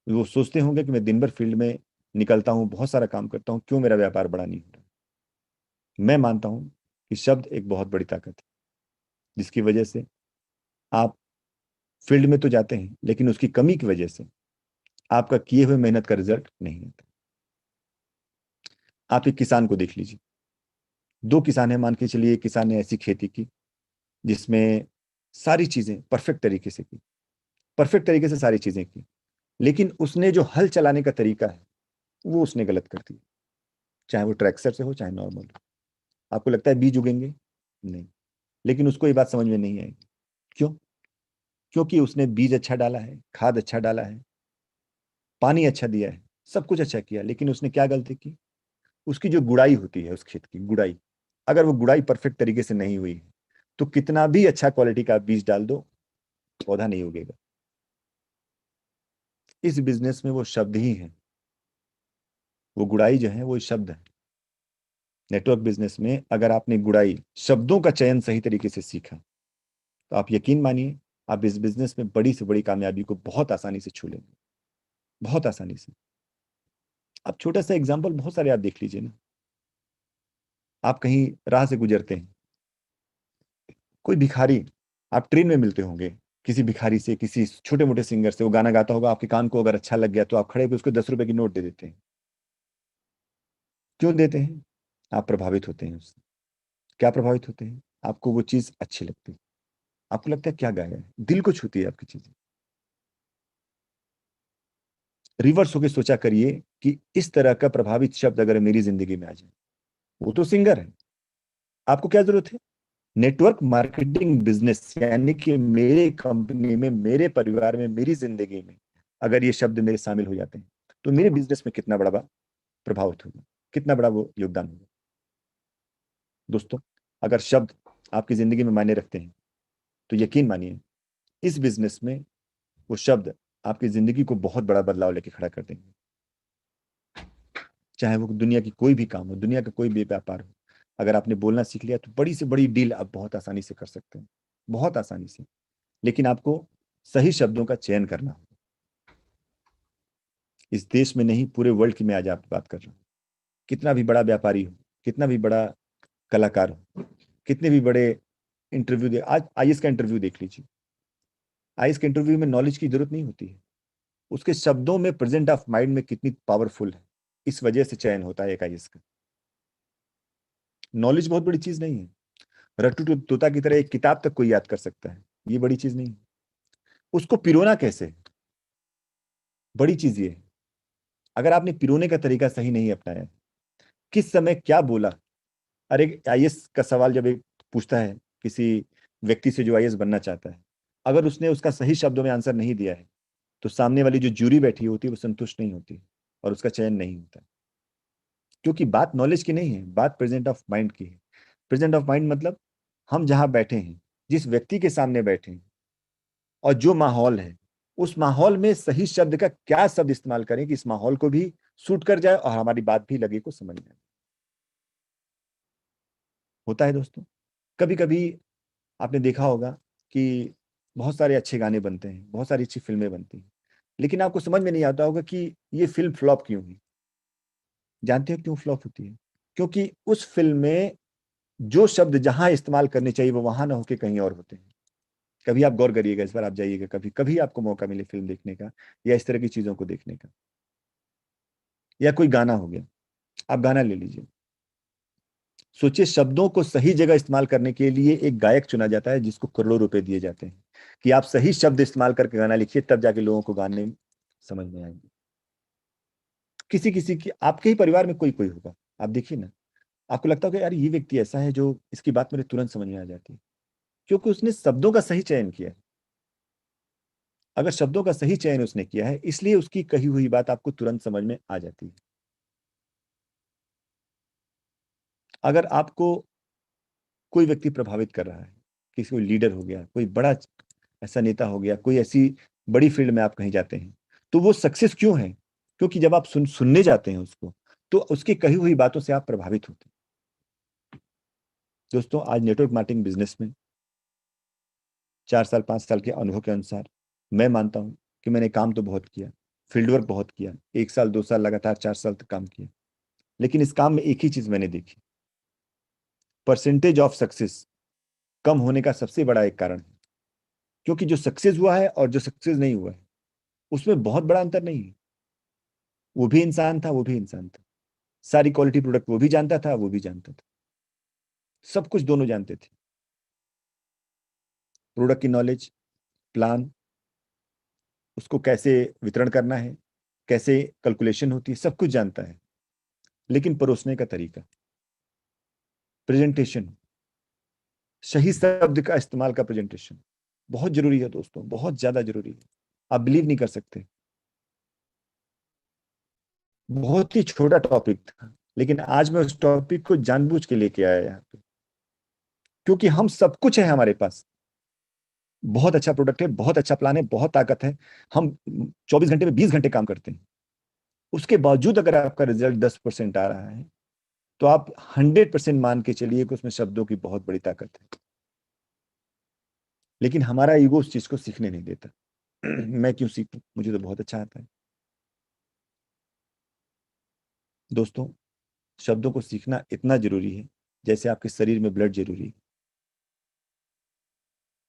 वो सोचते होंगे कि मैं दिन भर फील्ड में निकलता हूं, बहुत सारा काम करता हूं, क्यों मेरा व्यापार बड़ा नहीं हो रहा? मैं मानता हूं कि शब्द एक बहुत बड़ी ताकत है। जिसकी वजह से आप फील्ड में तो जाते हैं, लेकिन उसकी कमी की वजह से आपका किए हुए मेहनत का रिजल्ट नहीं आता। आप एक किसान को देख लीजिए, दो किसान है, मान के चलिए एक किसान ने ऐसी खेती की जिसमें सारी चीजें परफेक्ट तरीके से की, परफेक्ट तरीके से सारी चीजें की, लेकिन उसने जो हल चलाने का तरीका है वो उसने गलत कर दिया। चाहे वो ट्रैक्टर से हो चाहे नॉर्मल हो। आपको लगता है बीज उगेंगे? नहीं। लेकिन उसको ये बात समझ में नहीं आएगी। क्यों? क्योंकि उसने बीज अच्छा डाला है, खाद अच्छा डाला है, पानी अच्छा दिया है, सब कुछ अच्छा किया, लेकिन उसने क्या गलती की? उसकी जो गुड़ाई होती है उस खेत की गुड़ाई, अगर वो गुड़ाई परफेक्ट तरीके से नहीं हुई है तो कितना भी अच्छा क्वालिटी का बीज डाल दो, पौधा नहीं उगेगा। इस बिजनेस में वो शब्द ही है, वो गुड़ाई जो है वो शब्द है। नेटवर्क बिजनेस में अगर आपने गुड़ाई, शब्दों का चयन सही तरीके से सीखा, तो आप यकीन मानिए आप इस बिजनेस में बड़ी से बड़ी कामयाबी को बहुत आसानी से छू लेंगे, बहुत आसानी से। आप छोटा सा एग्जांपल बहुत सारे आप देख लीजिए ना। आप कहीं राह से गुजरते हैं, कोई भिखारी, आप ट्रेन में मिलते होंगे किसी भिखारी से, किसी छोटे मोटे सिंगर से, वो गाना गाता होगा, आपके कान को अगर अच्छा लग गया तो आप खड़े होकर उसको 10 रुपए की नोट दे देते हैं। क्यों देते हैं? आप प्रभावित होते हैं उससे। क्या प्रभावित होते हैं? आपको वो चीज अच्छी लगती है, आपको लगता है क्या गाया है, दिल को छूती है आपकी चीजें। रिवर्स होके सोचा करिए कि इस तरह का प्रभावित शब्द अगर मेरी जिंदगी में आ जाए, वो तो सिंगर है, आपको क्या जरूरत है? नेटवर्क मार्केटिंग बिजनेस, यानी कि मेरे कंपनी में, मेरे परिवार में, मेरी जिंदगी में अगर ये शब्द मेरे शामिल हो जाते हैं तो मेरे बिजनेस में कितना बड़ा प्रभावित होगा, कितना बड़ा वो योगदान होगा। दोस्तों, अगर शब्द आपकी जिंदगी में मायने रखते हैं तो यकीन मानिए इस बिजनेस में वो शब्द आपकी जिंदगी को बहुत बड़ा बदलाव लेके खड़ा कर देंगे। चाहे वो दुनिया की कोई भी काम हो, दुनिया का कोई भी व्यापार हो, अगर आपने बोलना सीख लिया तो बड़ी से बड़ी डील आप बहुत आसानी से कर सकते हैं, बहुत आसानी से। लेकिन आपको सही शब्दों का चयन करना होगा। इस देश में नहीं, पूरे वर्ल्ड की मैं आज आपकी बात कर रहा हूँ। कितना भी बड़ा व्यापारी हो, कितना भी बड़ा कलाकार हो, कितने भी बड़े इंटरव्यू दे, आज आईएएस का इंटरव्यू देख लीजिए। आईएएस के इंटरव्यू में नॉलेज की जरूरत नहीं होती है, उसके शब्दों में, प्रेजेंट ऑफ माइंड में कितनी पावरफुल है, इस वजह से चयन होता है एक आईएएस का। नॉलेज बहुत बड़ी चीज नहीं है। रट्टू तोता की तरह एक किताब तक कोई याद कर सकता है, ये बड़ी चीज नहीं है। उसको पिरोना कैसे, बड़ी चीज ये है। अगर आपने पिरोने का तरीका सही नहीं अपनाया, किस समय क्या बोला। अरे आईएएस का सवाल जब एक पूछता है किसी व्यक्ति से जो आईएएस बनना चाहता है, अगर उसने उसका सही शब्दों में आंसर नहीं दिया है तो सामने वाली जो जूरी बैठी होती है वो संतुष्ट नहीं होती और उसका चयन नहीं होता। क्योंकि बात नॉलेज की नहीं है, बात प्रेजेंट ऑफ माइंड की है। प्रेजेंट ऑफ माइंड मतलब हम जहां बैठे हैं, जिस व्यक्ति के सामने बैठे हैं, और जो माहौल है, उस माहौल में सही शब्द का क्या शब्द इस्तेमाल करें कि इस माहौल को भी सूट कर जाए और हमारी बात भी लगे को समझ में आए। होता है दोस्तों, कभी कभी आपने देखा होगा कि बहुत सारे अच्छे गाने बनते हैं, बहुत सारी अच्छी फिल्में बनती हैं, लेकिन आपको समझ में नहीं आता होगा कि ये फिल्म फ्लॉप क्यों हुई। जानते हो क्यों फ्लॉप होती है? क्योंकि उस फिल्म में जो शब्द जहां इस्तेमाल करने चाहिए वो वहां ना होके कहीं और होते हैं। कभी आप गौर करिएगा, इस बार आप जाइएगा, कभी कभी आपको मौका मिले फिल्म देखने का या इस तरह की चीजों को देखने का, या कोई गाना हो गया, आप गाना ले लीजिए। सोचिए, शब्दों को सही जगह इस्तेमाल करने के लिए एक गायक चुना जाता है जिसको करोड़ों रुपए दिए जाते हैं कि आप सही शब्द इस्तेमाल करके गाना लिखिए, तब जाके लोगों को गाने समझ में आएंगे। किसी किसी की आपके ही परिवार में कोई कोई होगा, आप देखिए ना, आपको लगता होगा यार ये व्यक्ति ऐसा है जो इसकी बात मेरे तुरंत समझ में आ जाती है, क्योंकि उसने शब्दों का सही चयन किया है। अगर शब्दों का सही चयन उसने किया है, इसलिए उसकी कही हुई बात आपको तुरंत समझ में आ जाती है। अगर आपको कोई व्यक्ति प्रभावित कर रहा है, किसी कोई लीडर हो गया, कोई बड़ा ऐसा नेता हो गया, कोई ऐसी बड़ी फील्ड में आप कहीं जाते हैं, तो वो सक्सेस क्यों है? क्योंकि जब आप सुनने जाते हैं उसको, तो उसकी कही हुई बातों से आप प्रभावित होते हैं। दोस्तों, आज नेटवर्क मार्केटिंग बिजनेस में 4 साल 5 साल के अनुभव के अनुसार मैं मानता हूं कि मैंने काम तो बहुत किया, फील्ड वर्क बहुत किया, 1 साल 2 साल लगातार 4 साल तक काम किया, लेकिन इस काम में एक ही चीज मैंने देखी, परसेंटेज ऑफ सक्सेस कम होने का सबसे बड़ा एक कारण है, क्योंकि जो सक्सेस हुआ है और जो सक्सेस नहीं हुआ है उसमें बहुत बड़ा अंतर नहीं है। वो भी इंसान था, वो भी इंसान था, सारी क्वालिटी प्रोडक्ट वो भी जानता था, वो भी जानता था, सब कुछ दोनों जानते थे। प्रोडक्ट की नॉलेज, प्लान, उसको कैसे वितरण करना है, कैसे कैलकुलेशन होती है, सब कुछ जानता है। लेकिन परोसने का तरीका, प्रेजेंटेशन, सही शब्द का इस्तेमाल का प्रेजेंटेशन बहुत जरूरी है दोस्तों, बहुत ज्यादा जरूरी है। आप बिलीव नहीं कर सकते, बहुत ही छोटा टॉपिक था, लेकिन आज मैं उस टॉपिक को जानबूझ के लेके आया यहाँ पे, क्योंकि हम सब कुछ है हमारे पास। बहुत अच्छा प्रोडक्ट है, बहुत अच्छा प्लान है, बहुत ताकत है। हम 24 घंटे में 20 घंटे काम करते हैं, उसके बावजूद अगर आपका रिजल्ट 10% आ रहा है तो आप 100% मान के चलिए कि उसमें शब्दों की बहुत बड़ी ताकत है। लेकिन हमारा ईगो उस चीज को सीखने नहीं देता। मैं क्यों सीखूं, मुझे तो बहुत अच्छा आता है। दोस्तों, शब्दों को सीखना इतना जरूरी है जैसे आपके शरीर में ब्लड जरूरी है,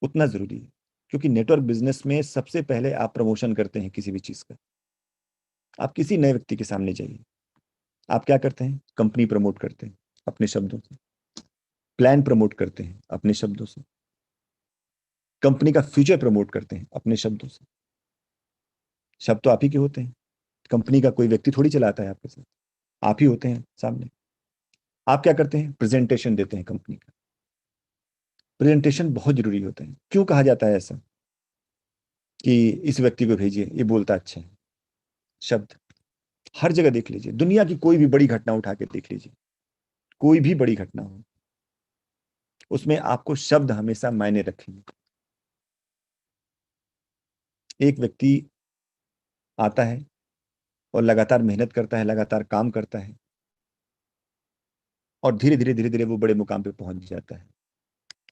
उतना जरूरी है। क्योंकि नेटवर्क बिजनेस में सबसे पहले आप प्रमोशन करते हैं किसी भी चीज का। आप किसी नए व्यक्ति के सामने जाइए, आप क्या करते हैं? कंपनी प्रमोट करते हैं अपने शब्दों से, प्लान प्रमोट करते हैं अपने शब्दों से, कंपनी का फ्यूचर प्रमोट करते हैं अपने शब्दों से। शब्द तो आप ही के होते हैं, कंपनी का कोई व्यक्ति थोड़ी चलाता है आपके साथ, आप ही होते हैं सामने। आप क्या करते हैं? प्रेजेंटेशन देते हैं कंपनी का। प्रेजेंटेशन बहुत जरूरी होता है। क्यों कहा जाता है ऐसा कि इस व्यक्ति को भेजिए, ये बोलता अच्छा है? शब्द हर जगह देख लीजिए, दुनिया की कोई भी बड़ी घटना उठा के देख लीजिए, कोई भी बड़ी घटना हो, उसमें आपको शब्द हमेशा मायने रखेंगे। एक व्यक्ति आता है और लगातार मेहनत करता है, लगातार काम करता है, और धीरे धीरे वो बड़े मुकाम पे पहुंच जाता है।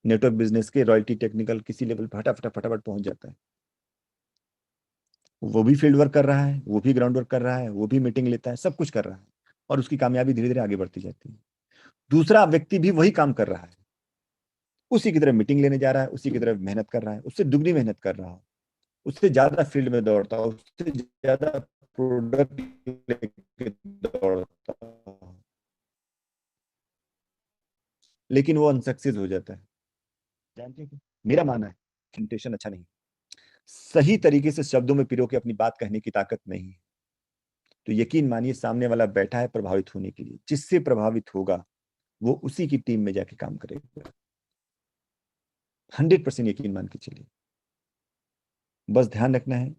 नेटवर्क बिजनेस के रॉयल्टी टेक्निकल किसी लेवल फटाफट फटाफट पहुंच जाता है। वो भी फील्ड वर्क कर रहा है, वो भी ग्राउंड वर्क कर रहा है, वो भी मीटिंग लेता है, सब कुछ कर रहा है, और उसकी कामयाबी धीरे धीरे आगे बढ़ती जाती है। दूसरा व्यक्ति भी वही काम कर रहा है, उसी की तरफ मीटिंग लेने जा रहा है, उसी की तरफ मेहनत कर रहा है, उससे दुगनी मेहनत कर रहा हो, उससे ज्यादा फील्ड में दौड़ता हो, उससे ज्यादा प्रोडक्ट लेके दौड़ता हो, लेकिन वो अनसक्सेस हो जाता है। जानते हैं क्यों? मेरा मानना है प्रेजेंटेशन अच्छा नहीं, सही तरीके से शब्दों में पिरो के अपनी बात कहने की ताकत नहीं है। तो यकीन मानिए सामने वाला बैठा है प्रभावित होने के लिए, जिससे प्रभावित होगा वो उसी की टीम में जाके काम करेगा। 100% यकीन मान के चलिए। बस ध्यान रखना है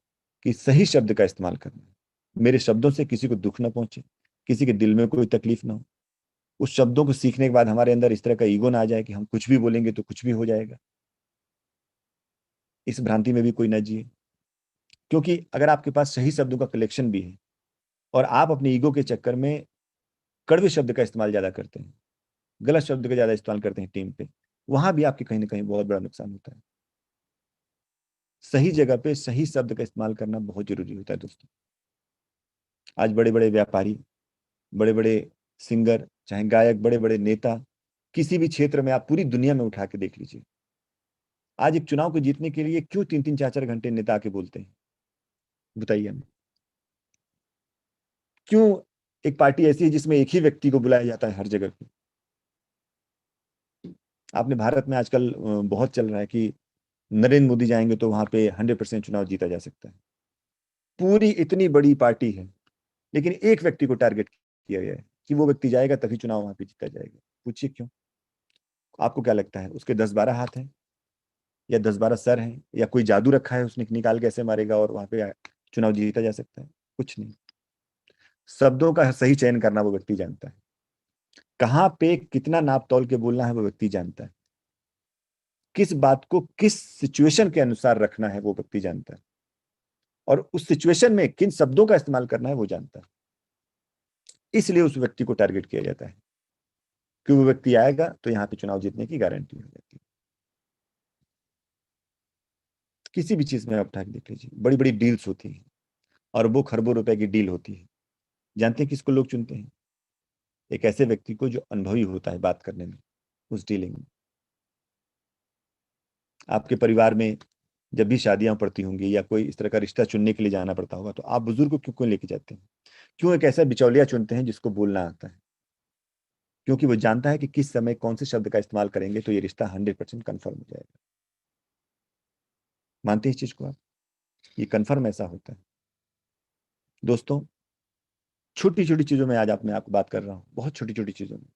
कि सही शब्द का इस्तेमाल करना है। मेरे शब्दों से किसी को दुख ना पहुंचे, किसी के दिल में कोई तकलीफ ना हो। उस शब्दों को सीखने के बाद हमारे अंदर इस तरह का ईगो ना आ जाए कि हम कुछ भी बोलेंगे तो कुछ भी हो जाएगा। इस भ्रांति में भी कोई ना जिए, क्योंकि अगर आपके पास सही शब्दों का कलेक्शन भी है और आप अपने ईगो के चक्कर में कड़वे शब्द का इस्तेमाल ज्यादा करते हैं, गलत शब्द का ज्यादा इस्तेमाल करते हैं टीम पे, वहां भी आपके कहीं ना कहीं बहुत बड़ा नुकसान होता है। सही जगह पे सही शब्द का इस्तेमाल करना बहुत जरूरी होता है दोस्तों। आज बड़े बड़े व्यापारी, बड़े बड़े सिंगर, चाहे गायक, बड़े बड़े नेता, किसी भी क्षेत्र में आप पूरी दुनिया में उठा के देख लीजिए, आज एक चुनाव को जीतने के लिए क्यों 3 3 4 4 घंटे नेता आके बोलते हैं? बताइए हमें। क्यों एक पार्टी ऐसी है जिसमें एक ही व्यक्ति को बुलाया जाता है हर जगह पे? आपने भारत में आजकल बहुत चल रहा है कि नरेंद्र मोदी जाएंगे तो वहां पे 100% चुनाव जीता जा सकता है। पूरी इतनी बड़ी पार्टी है, लेकिन एक व्यक्ति को टारगेट किया गया है कि वो व्यक्ति जाएगा तभी चुनाव वहां पे जीता जाएगा। पूछिए क्यों? आपको क्या लगता है उसके 10 12 हाथ हैं, या 10 12 सर हैं, या कोई जादू रखा है उसने निकाल कैसे मारेगा और वहां पे चुनाव जीता जा सकता है? कुछ नहीं। शब्दों का सही चयन करना वो व्यक्ति जानता है, कहाँ पे कितना नाप तौल के बोलना है वो व्यक्ति जानता है, किस बात को किस सिचुएशन के अनुसार रखना है वो व्यक्ति जानता है, और उस सिचुएशन में किन शब्दों का इस्तेमाल करना है वो जानता है। इसलिए उस व्यक्ति को टारगेट किया जाता है कि वो व्यक्ति आएगा तो यहाँ पे चुनाव जीतने की गारंटी हो जाती है। किसी भी चीज में आप उठा के देख लीजिए, बड़ी बड़ी डील्स होती हैं, अरबों खरबों रुपए की डील होती है। जानते हैं किसको लोग चुनते हैं? एक ऐसे व्यक्ति को जो अनुभवी होता है बात करने में, उस डीलिंग में। आपके परिवार में जब भी शादियां पड़ती होंगी या कोई इस तरह का रिश्ता चुनने के लिए जाना पड़ता होगा, तो आप बुजुर्ग को क्यों क्यों लेके जाते हैं? क्यों एक ऐसा बिचौलिया चुनते हैं जिसको बोलना आता है? क्योंकि वो जानता है कि किस समय कौन से शब्द का इस्तेमाल करेंगे तो ये रिश्ता 100% कन्फर्म हो जाएगा। मानते हैं इस चीज को आप? ये कन्फर्म ऐसा होता है दोस्तों। छोटी छोटी चीजों में आज मैं आपको बात कर रहा हूँ, बहुत छोटी छोटी चीजों में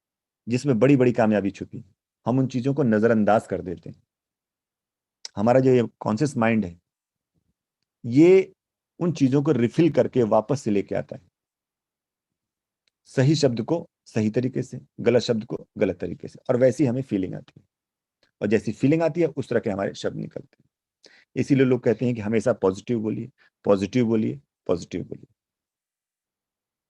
जिसमें बड़ी बड़ी कामयाबी छुपी है। हम उन चीजों को नजरअंदाज कर देते हैं। हमारा जो ये कॉन्शियस माइंड है, ये उन चीजों को रिफिल करके वापस से लेके आता है। सही शब्द को सही तरीके से, गलत शब्द को गलत तरीके से, और वैसी हमें फीलिंग आती है। और जैसी फीलिंग आती है उस तरह के हमारे शब्द निकलते हैं। इसीलिए लोग कहते हैं कि हमेशा पॉजिटिव बोलिए, पॉजिटिव बोलिए, पॉजिटिव बोलिए।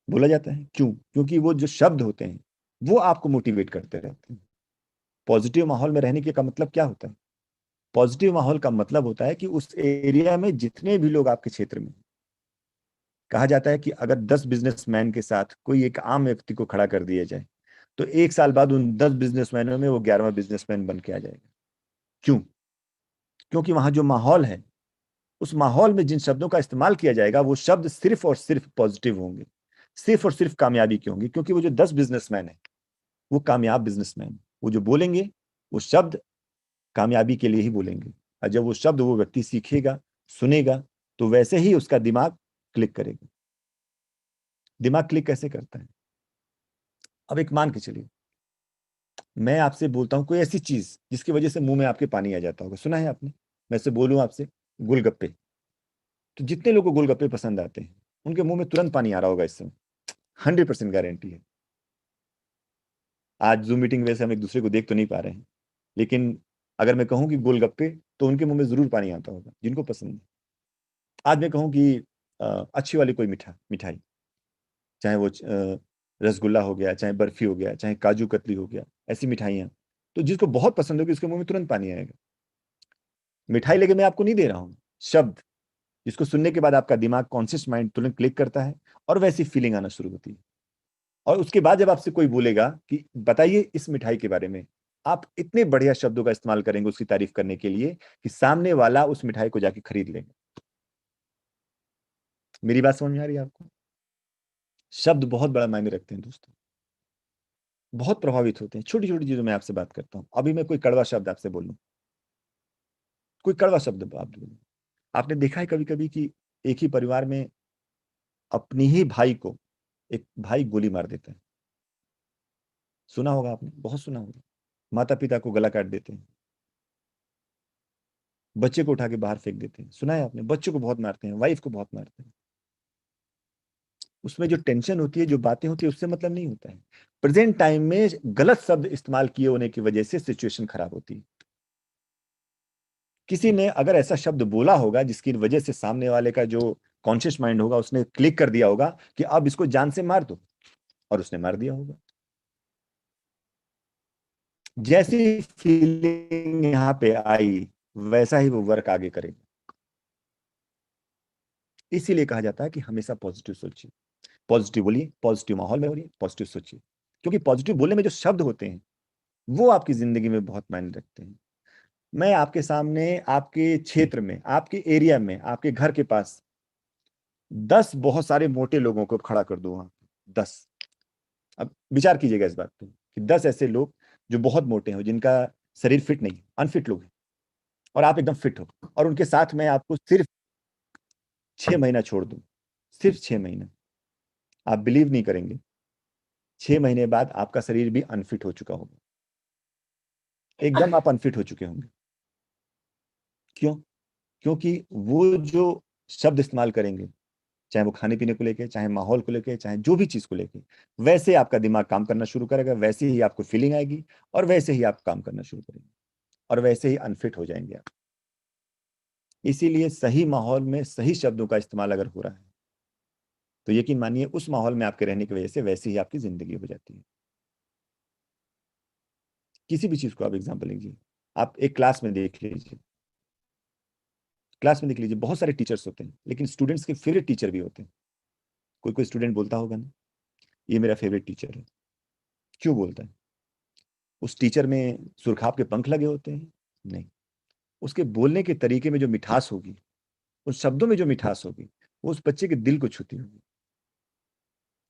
बोला जाता है क्यों? क्योंकि वो जो शब्द होते हैं वो आपको मोटिवेट करते रहते हैं। पॉजिटिव माहौल में रहने के का मतलब क्या होता है? पॉजिटिव माहौल का मतलब होता है कि उस एरिया में जितने भी लोग आपके क्षेत्र में, कहा जाता है कि अगर 10 बिजनेसमैन के साथ कोई एक आम व्यक्ति को खड़ा कर दिया जाए तो 1 साल बाद उन 10 बिजनेसमैनों में वो 11वां बिजनेसमैन बन के आ जाएगा। क्यों? क्योंकि वहां जो माहौल है, उस माहौल में जिन शब्दों का इस्तेमाल किया जाएगा वो शब्द सिर्फ और सिर्फ पॉजिटिव होंगे, सिर्फ और सिर्फ कामयाबी के होंगे। क्योंकि वो जो 10 बिजनेसमैन है वो कामयाब बिजनेसमैन, वो जो बोलेंगे वो शब्द कामयाबी के लिए ही बोलेंगे। और जब वो शब्द वो व्यक्ति सीखेगा, सुनेगा, तो वैसे ही उसका दिमाग क्लिक करेगा। दिमाग क्लिक कैसे करता है? अब एक मान के चलिए, मैं आपसे बोलता हूं कोई ऐसी चीज जिसकी वजह से मुंह में आपके पानी आ जाता होगा, सुना है आपने? मैं से बोलूं आपसे गोलगप्पे, तो जितने लोगों को गोलगप्पे पसंद आते हैं उनके मुंह में तुरंत पानी आ रहा होगा इस समय। 100% गारंटी है। आज जूम मीटिंग वजह से हम एक दूसरे को देख तो नहीं पा रहे हैं, लेकिन अगर मैं कहूं कि गोलगप्पे, तो उनके मुंह में जरूर पानी आता होगा जिनको पसंद है। आज मैं कहूं कि अच्छी वाली कोई मिठाई, चाहे वो रसगुल्ला हो गया, चाहे बर्फी हो गया, चाहे काजू कतली हो गया, ऐसी मिठाइयाँ, तो जिसको बहुत पसंद होगी उसके मुंह में तुरंत पानी आएगा। मिठाई लेके मैं आपको नहीं दे रहा हूँ, शब्द जिसको सुनने के बाद आपका दिमाग, कॉन्शियस माइंड तुरंत क्लिक करता है और वैसी फीलिंग आना शुरू होती है। और उसके बाद जब आपसे कोई बोलेगा कि बताइए इस मिठाई के बारे में, आप इतने बढ़िया शब्दों का इस्तेमाल करेंगे उसकी तारीफ करने के लिए कि सामने वाला उस मिठाई को जाके खरीद लेगा। मेरी बात समझ में आ रही है आपको? शब्द बहुत बड़ा मायने रखते हैं दोस्तों, बहुत प्रभावित होते हैं। छोटी छोटी चीजों में आपसे बात करता हूँ। अभी मैं कोई कड़वा शब्द आपसे बोलूं, कोई कड़वा शब्द आप बोलूं, आपने देखा है कभी कभी कि एक ही परिवार में अपनी ही भाई को एक भाई गोली मार देता है? सुना होगा आपने, बहुत सुना होगा। माता पिता को गला काट देते हैं, बच्चे को उठा के बाहर फेंक देते हैं, सुना है आपने? बच्चों को बहुत मारते हैं, वाइफ को बहुत मारते हैं। उसमें जो टेंशन होती है, जो बातें होती है, उससे मतलब नहीं होता है। प्रेजेंट टाइम में गलत शब्द इस्तेमाल किए होने की वजह से सिचुएशन खराब होती है। किसी ने अगर ऐसा शब्द बोला होगा जिसकी वजह से सामने वाले का जो कॉन्शियस माइंड होगा उसने क्लिक कर दिया होगा कि अब इसको जान से मार दो, और उसने मार दिया होगा। जैसी फीलिंग यहाँ पे आई वैसा ही वो वर्क आगे करेगा। इसीलिए कहा जाता है कि हमेशा पॉजिटिव सोचिए, पॉजिटिव बोलिए, पॉजिटिव माहौल में बोलिए, पॉजिटिव सोचिए। क्योंकि पॉजिटिव बोलने में जो शब्द होते हैं वो आपकी जिंदगी में बहुत मायने रखते हैं। मैं आपके सामने, आपके क्षेत्र में, आपके एरिया में, आपके घर के पास 10 बहुत सारे मोटे लोगों को खड़ा कर दूं वहां, 10। अब विचार कीजिएगा इस बात पे कि 10 ऐसे लोग जो बहुत मोटे हो, जिनका शरीर फिट नहीं, अनफिट लोग हैं, और आप एकदम फिट हो, और उनके साथ मैं आपको सिर्फ 6 महीना छोड़ दूं, सिर्फ 6 महीना, आप बिलीव नहीं करेंगे, 6 महीने बाद आपका शरीर भी अनफिट हो चुका होगा, एकदम आप अनफिट हो चुके होंगे। क्यों? क्योंकि वो जो शब्द इस्तेमाल करेंगे, चाहे वो खाने पीने को लेके, चाहे माहौल को लेके, चाहे जो भी चीज को लेके, वैसे आपका दिमाग काम करना शुरू करेगा, वैसे ही आपको फीलिंग आएगी, और वैसे ही आप काम करना शुरू करेंगे, और वैसे ही अनफिट हो जाएंगे आप। इसीलिए सही माहौल में सही शब्दों का इस्तेमाल अगर हो रहा है तो यकीन मानिए उस माहौल में आपके रहने की वजह से वैसे ही आपकी जिंदगी हो जाती है। किसी भी चीज को आप एग्जाम्पल लीजिए, आप एक क्लास में देख लीजिए, क्लास में देख लीजिए, बहुत सारे टीचर्स होते हैं, लेकिन स्टूडेंट्स के फेवरेट टीचर भी होते हैं। कोई कोई स्टूडेंट बोलता होगा ना, ये मेरा फेवरेट टीचर है। क्यों बोलता है? उस टीचर में सुरखाब के पंख लगे होते हैं? नहीं, उसके बोलने के तरीके में जो मिठास होगी, उन शब्दों में जो मिठास होगी, वो उस बच्चे के दिल को छूती होगी।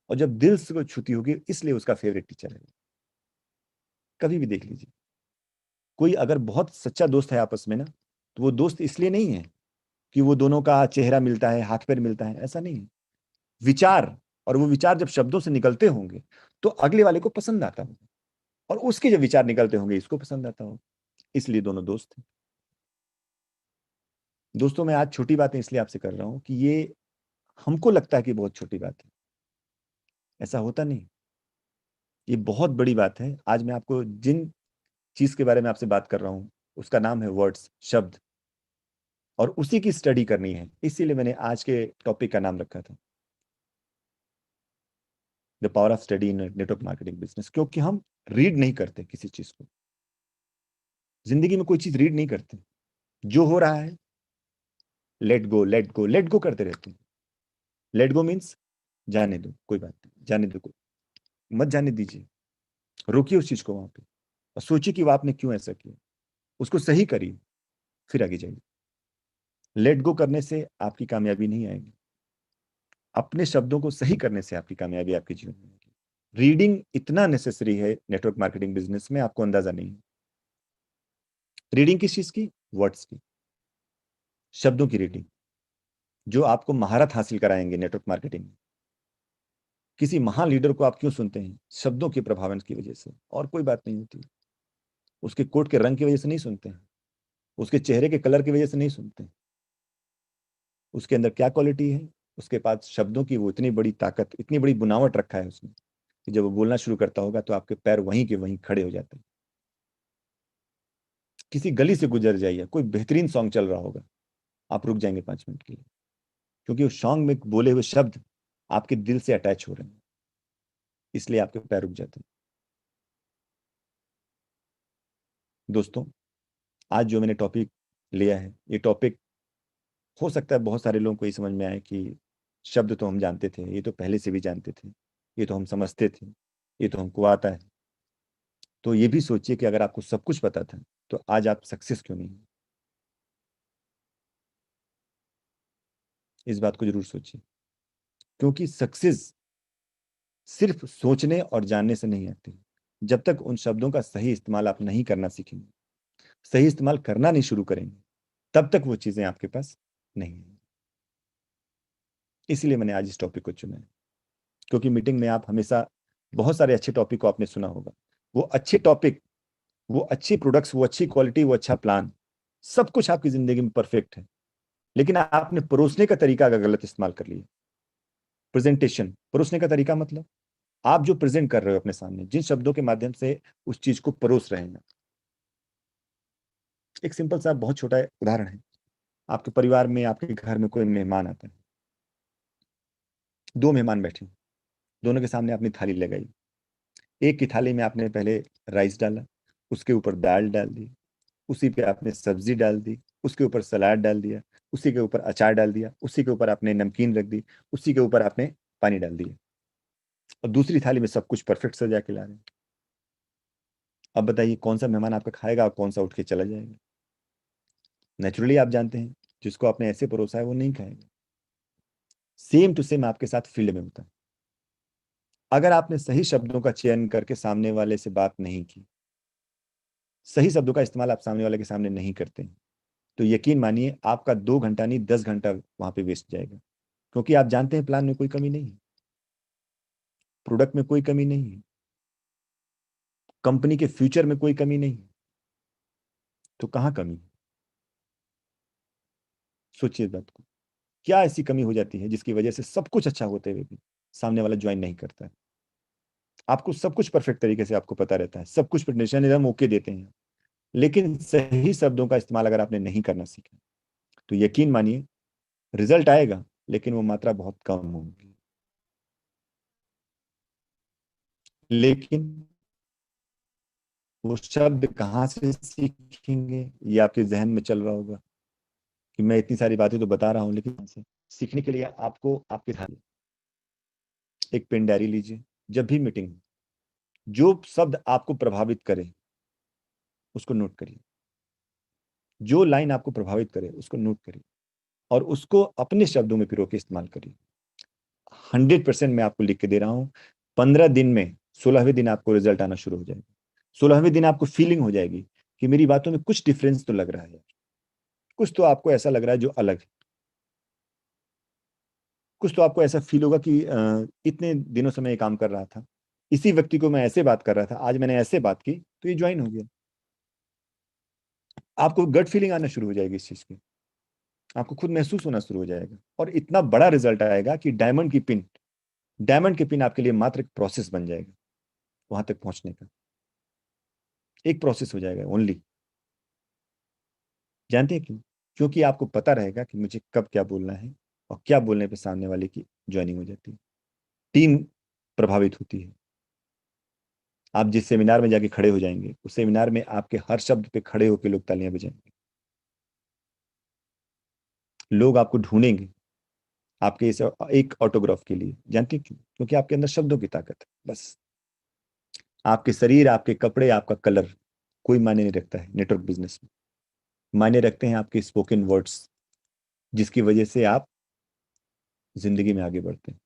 और जब दिल को छूती होगी, इसलिए उसका फेवरेट टीचर है। कभी भी देख लीजिए, कोई अगर बहुत सच्चा दोस्त है आपस में ना, तो वो दोस्त इसलिए नहीं है कि वो दोनों का चेहरा मिलता है, हाथ पैर मिलता है, ऐसा नहीं है। विचार, और वो विचार जब शब्दों से निकलते होंगे तो अगले वाले को पसंद आता होगा, और उसके जब विचार निकलते होंगे इसको पसंद आता होगा, इसलिए दोनों दोस्त हैं। दोस्तों, मैं आज छोटी बातें इसलिए आपसे कर रहा हूं कि ये हमको लगता है कि बहुत छोटी बात है, ऐसा होता नहीं। ये बहुत बड़ी बात है। आज मैं आपको जिन चीज के बारे में आपसे बात कर रहा हूं, उसका नाम है वर्ड्स, शब्द, और उसी की स्टडी करनी है। इसीलिए मैंने आज के टॉपिक का नाम रखा था the power of study in network marketing business. क्योंकि हम रीड नहीं करते किसी चीज को, जिंदगी में कोई चीज रीड नहीं करते। जो हो रहा है, let go let go let go करते रहते हैं। लेट गो मीन्स जाने दो, कोई बात नहीं, जाने दो, मत जाने दीजिए। रोकिए उस चीज को वहां पे, और सोचिए कि वो आपने क्यों ऐसा किया, उसको सही करिए, फिर आगे जाइए। लेट गो करने से आपकी कामयाबी नहीं आएगी, अपने शब्दों को सही करने से आपकी कामयाबी आपके जीवन में आएगी। रीडिंग इतना नेसेसरी है नेटवर्क मार्केटिंग बिजनेस में, आपको अंदाजा नहीं है। रीडिंग किस चीज की? वर्ड्स की, शब्दों की रीडिंग, जो आपको महारत हासिल कराएंगे नेटवर्क मार्केटिंग में। किसी महान लीडर को आप क्यों सुनते हैं? शब्दों के प्रभावन की वजह से, और कोई बात नहीं होती। उसके कोट के रंग की वजह से नहीं सुनते हैं, उसके चेहरे के कलर की वजह से नहीं सुनते हैं। उसके अंदर क्या क्वालिटी है, उसके पास शब्दों की वो इतनी बड़ी ताकत, इतनी बड़ी बुनावट रखा है उसने, कि जब वो बोलना शुरू करता होगा तो आपके पैर वहीं के वहीं खड़े हो जाते हैं। किसी गली से गुजर जाइए, कोई बेहतरीन सॉन्ग चल रहा होगा, आप रुक जाएंगे 5 मिनट के लिए, क्योंकि उस सॉन्ग में बोले हुए शब्द आपके दिल से अटैच हो रहे हैं, इसलिए आपके पैर रुक जाते हैं। दोस्तों, आज जो मैंने टॉपिक लिया है, ये टॉपिक हो सकता है बहुत सारे लोगों को ये समझ में आए कि शब्द तो हम जानते थे, ये तो पहले से भी जानते थे, ये तो हम समझते थे, ये तो हमको आता है। तो ये भी सोचिए कि अगर आपको सब कुछ पता था, तो आज आप सक्सेस क्यों नहीं? इस बात को जरूर सोचिए, क्योंकि सक्सेस सिर्फ सोचने और जानने से नहीं आती। जब तक उन शब्दों का सही इस्तेमाल आप नहीं करना सीखेंगे, सही इस्तेमाल करना नहीं शुरू करेंगे, तब तक वो चीजें आपके पास नहीं है। इसलिए मैंने आज इस टॉपिक को चुना है, क्योंकि मीटिंग में आप हमेशा बहुत सारे अच्छे टॉपिक को आपने सुना होगा। वो अच्छे टॉपिक, वो अच्छे प्रोडक्ट्स, वो अच्छी क्वालिटी, वो अच्छा प्लान, सब कुछ आपकी जिंदगी में परफेक्ट है, लेकिन आपने परोसने का तरीका का गलत इस्तेमाल कर लिया। प्रेजेंटेशन, परोसने का तरीका मतलब आप जो प्रेजेंट कर रहे हो अपने सामने, जिन शब्दों के माध्यम से उस चीज को परोस रहे हैं। एक सिंपल सा बहुत छोटा उदाहरण है। आपके परिवार में, आपके घर में कोई मेहमान आता है, दो मेहमान बैठे हैं, दोनों के सामने आपने थाली लगाई। एक की थाली में आपने पहले राइस डाला, उसके ऊपर दाल डाल दी, उसी पे आपने सब्जी डाल दी, उसके ऊपर सलाद डाल दिया, उसी के ऊपर अचार डाल दिया, उसी के ऊपर आपने नमकीन रख दी, उसी के ऊपर आपने पानी डाल दिया, और दूसरी थाली में सब कुछ परफेक्ट सजा के ला रहे हैं। अब बताइए कौन सा मेहमान आपका खाएगा और कौन सा उठ के चला जाएगा? नेचुरली आप जानते हैं, जिसको आपने ऐसे परोसा है वो नहीं खाएगा। सेम टू सेम आपके साथ फील्ड में होता है। अगर आपने सही शब्दों का चयन करके सामने वाले से बात नहीं की, सही शब्दों का इस्तेमाल आप सामने वाले के सामने नहीं करते हैं, तो यकीन मानिए आपका 2 घंटा नहीं 10 घंटा वहां पे वेस्ट जाएगा। क्योंकि आप जानते हैं प्लान में कोई कमी नहीं है, प्रोडक्ट में कोई कमी नहीं है, कंपनी के फ्यूचर में कोई कमी नहीं है, तो कहाँ कमी है? सोचिए इस बात को। क्या ऐसी कमी हो जाती है जिसकी वजह से सब कुछ अच्छा होते हुए भी सामने वाला ज्वाइन नहीं करता है? आपको सब कुछ परफेक्ट तरीके से आपको पता रहता है, सब कुछ प्रोफेशनलिज्म ओके देते हैं, लेकिन सही शब्दों का इस्तेमाल अगर आपने नहीं करना सीखा, तो यकीन मानिए रिजल्ट आएगा, लेकिन वो मात्रा बहुत कम होगी। लेकिन वो शब्द कहाँ से सीखेंगे, ये आपके जहन में चल रहा होगा कि मैं इतनी सारी बातें तो बता रहा हूँ, लेकिन कहाँ से? सीखने के लिए आपको आपके ध्यान, एक पेन डायरी लीजिए, जब भी मीटिंग हो, जो शब्द आपको प्रभावित करे उसको नोट करिए। जो लाइन आपको प्रभावित करे उसको नोट करिए और उसको अपने शब्दों में पिरो के इस्तेमाल करिए। 100% मैं आपको लिख के दे रहा हूं, 15 दिन में 16वें दिन आपको रिजल्ट आना शुरू हो जाएगा। 16वें दिन आपको फीलिंग हो जाएगी कि मेरी बातों में कुछ डिफरेंस तो लग रहा है, कुछ तो आपको ऐसा लग रहा है जो अलग है, कुछ तो आपको ऐसा फील होगा कि इतने दिनों से मैं ये काम कर रहा था, इसी व्यक्ति को मैं ऐसे बात कर रहा था, आज मैंने ऐसे बात की तो ये ज्वाइन हो गया। आपको गट फीलिंग आना शुरू हो जाएगी इस चीज की, आपको खुद महसूस होना शुरू हो जाएगा और इतना बड़ा रिजल्ट आएगा कि डायमंड की पिन आपके लिए मात्र एक प्रोसेस बन जाएगा। वहां तक पहुंचने का एक प्रोसेस हो जाएगा ओनली। जानते हैं क्यों? क्योंकि आपको पता रहेगा कि मुझे कब क्या बोलना है और क्या बोलने पे सामने वाले की ज्वाइनिंग हो जाती है, टीम प्रभावित होती है। आप जिस सेमिनार में जाके खड़े हो जाएंगे उस सेमिनार में आपके हर शब्द पे खड़े होकर लोग तालियां बजाएंगे, लोग आपको ढूंढेंगे आपके इस एक ऑटोग्राफ के लिए। जानते हैं क्यों? क्योंकि आपके अंदर शब्दों की ताकत है। बस आपके शरीर, आपके कपड़े, आपका कलर कोई मायने नहीं रखता है नेटवर्क बिजनेस में। मायने रखते हैं आपके स्पोकन वर्ड्स, जिसकी वजह से आप जिंदगी में आगे बढ़ते हैं।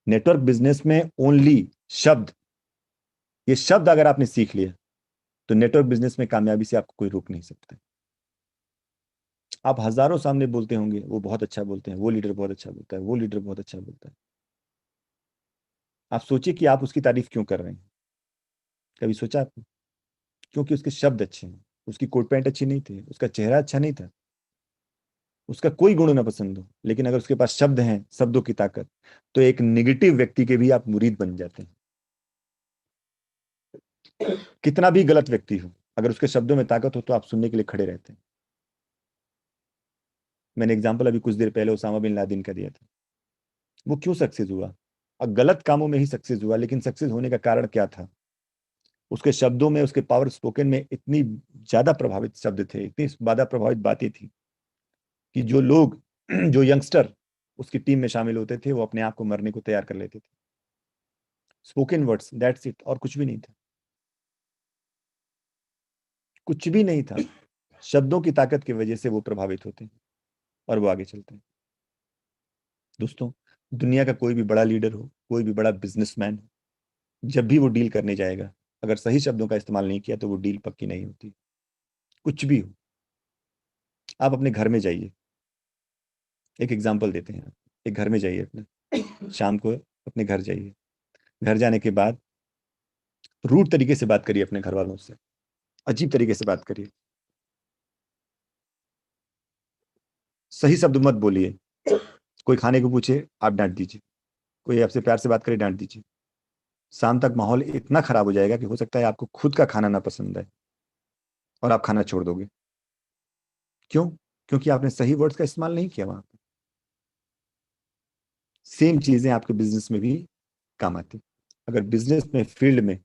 नेटवर्क बिजनेस में ओनली शब्द, ये शब्द अगर आपने सीख लिया तो नेटवर्क बिजनेस में कामयाबी से आपको कोई रोक नहीं सकता। आप हजारों सामने बोलते होंगे, वो बहुत अच्छा बोलते हैं, वो लीडर बहुत अच्छा बोलता है, वो लीडर बहुत अच्छा बोलता है। आप सोचिए कि आप उसकी तारीफ क्यों कर रहे हैं? कभी सोचा आपने? क्योंकि उसके शब्द अच्छे हैं, उसकी कोट पैंट अच्छी नहीं थी, उसका चेहरा अच्छा नहीं था, उसका कोई गुण ना पसंद हो, लेकिन अगर उसके पास शब्द हैं, शब्दों की ताकत, तो एक निगेटिव व्यक्ति के भी आप मुरीद बन जाते हैं। कितना भी गलत व्यक्ति हो, अगर उसके शब्दों में ताकत हो तो आप सुनने के लिए खड़े रहते हैं। मैंने एग्जांपल अभी कुछ देर पहले उसामा बिन लादेन का दिया था। वो क्यों सक्सेस हुआ? और गलत कामों में ही सक्सेस हुआ, लेकिन सक्सेस होने का कारण क्या था? उसके शब्दों में, उसके पावर स्पोकन में इतनी ज्यादा प्रभावित शब्द थे, इतनी ज्यादा प्रभावित बातें थी कि जो लोग जो यंगस्टर उसकी टीम में शामिल होते थे वो अपने आप को मरने को तैयार कर लेते थे। स्पोकन वर्ड्स, दैट्स इट, और कुछ भी नहीं था, कुछ भी नहीं था। शब्दों की ताकत की वजह से वो प्रभावित होते हैं और वो आगे चलते हैं। दोस्तों, दुनिया का कोई भी बड़ा लीडर हो, कोई भी बड़ा बिजनेसमैन हो, जब भी वो डील करने जाएगा, अगर सही शब्दों का इस्तेमाल नहीं किया तो वो डील पक्की नहीं होती। कुछ भी हो, आप अपने घर में जाइए, एक एग्जाम्पल देते हैं। आप एक घर में जाइए, अपने शाम को अपने घर जाइए, घर जाने के बाद रूड तरीके से बात करिए अपने घर वालों से, अजीब तरीके से बात करिए, सही शब्द मत बोलिए। कोई खाने को पूछे आप डांट दीजिए, कोई आपसे प्यार से बात करे डांट दीजिए। शाम तक माहौल इतना खराब हो जाएगा कि हो सकता है आपको खुद का खाना ना पसंद है और आप खाना छोड़ दोगे। क्यों? क्योंकि आपने सही वर्ड्स का इस्तेमाल नहीं किया वहां पे। सेम चीजें आपके बिजनेस में भी काम आती। अगर बिजनेस में, फील्ड में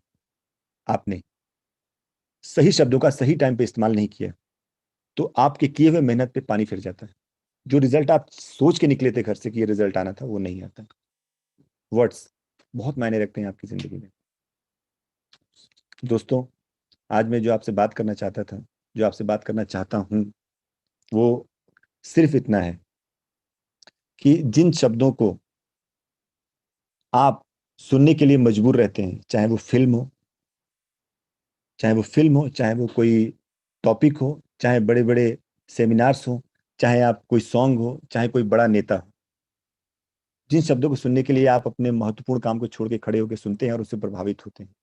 आपने सही शब्दों का सही टाइम पे इस्तेमाल नहीं किया तो आपके किए हुए मेहनत पे पानी फिर जाता है। जो रिजल्ट आप सोच के निकले थे घर से कि ये रिजल्ट आना था, वो नहीं आता। वर्ड्स बहुत मायने रखते हैं आपकी जिंदगी में। दोस्तों, आज मैं जो आपसे बात करना चाहता था, जो आपसे बात करना चाहता हूं, वो सिर्फ इतना है कि जिन शब्दों को आप सुनने के लिए मजबूर रहते हैं, चाहे वो फिल्म हो, चाहे वो फिल्म हो, चाहे वो कोई टॉपिक हो, चाहे बड़े बड़े सेमिनार्स हो, चाहे आप कोई सॉन्ग हो, चाहे कोई बड़ा नेता हो, जिन शब्दों को सुनने के लिए आप अपने महत्वपूर्ण काम को छोड़ के खड़े होकर सुनते हैं और उससे प्रभावित होते हैं,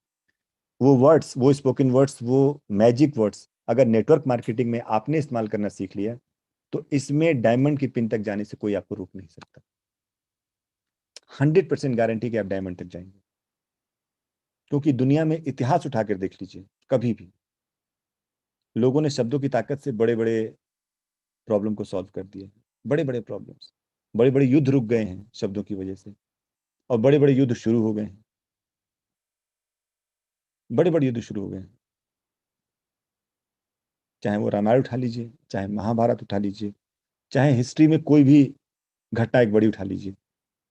वो वर्ड्स, वो स्पोकन वर्ड्स, वो मैजिक वर्ड्स अगर नेटवर्क मार्केटिंग में आपने इस्तेमाल करना सीख लिया तो इसमें डायमंड की पिन तक जाने से कोई आपको रोक नहीं सकता। 100% गारंटी कि आप डायमंड तक जाएंगे। क्योंकि दुनिया में इतिहास उठाकर देख लीजिए, कभी भी लोगों ने शब्दों की ताकत से बड़े बड़े प्रॉब्लम को सॉल्व कर दिया। बड़े बड़े प्रॉब्लम्स, बड़े बड़े युद्ध रुक गए हैं शब्दों की वजह से, और बड़े बड़े युद्ध शुरू हो गए हैं। बड़े बड़े युद्ध शुरू हो गए हैं, चाहे वो रामायण उठा लीजिए, चाहे महाभारत उठा लीजिए, चाहे हिस्ट्री में कोई भी घटना एक बड़ी उठा लीजिए,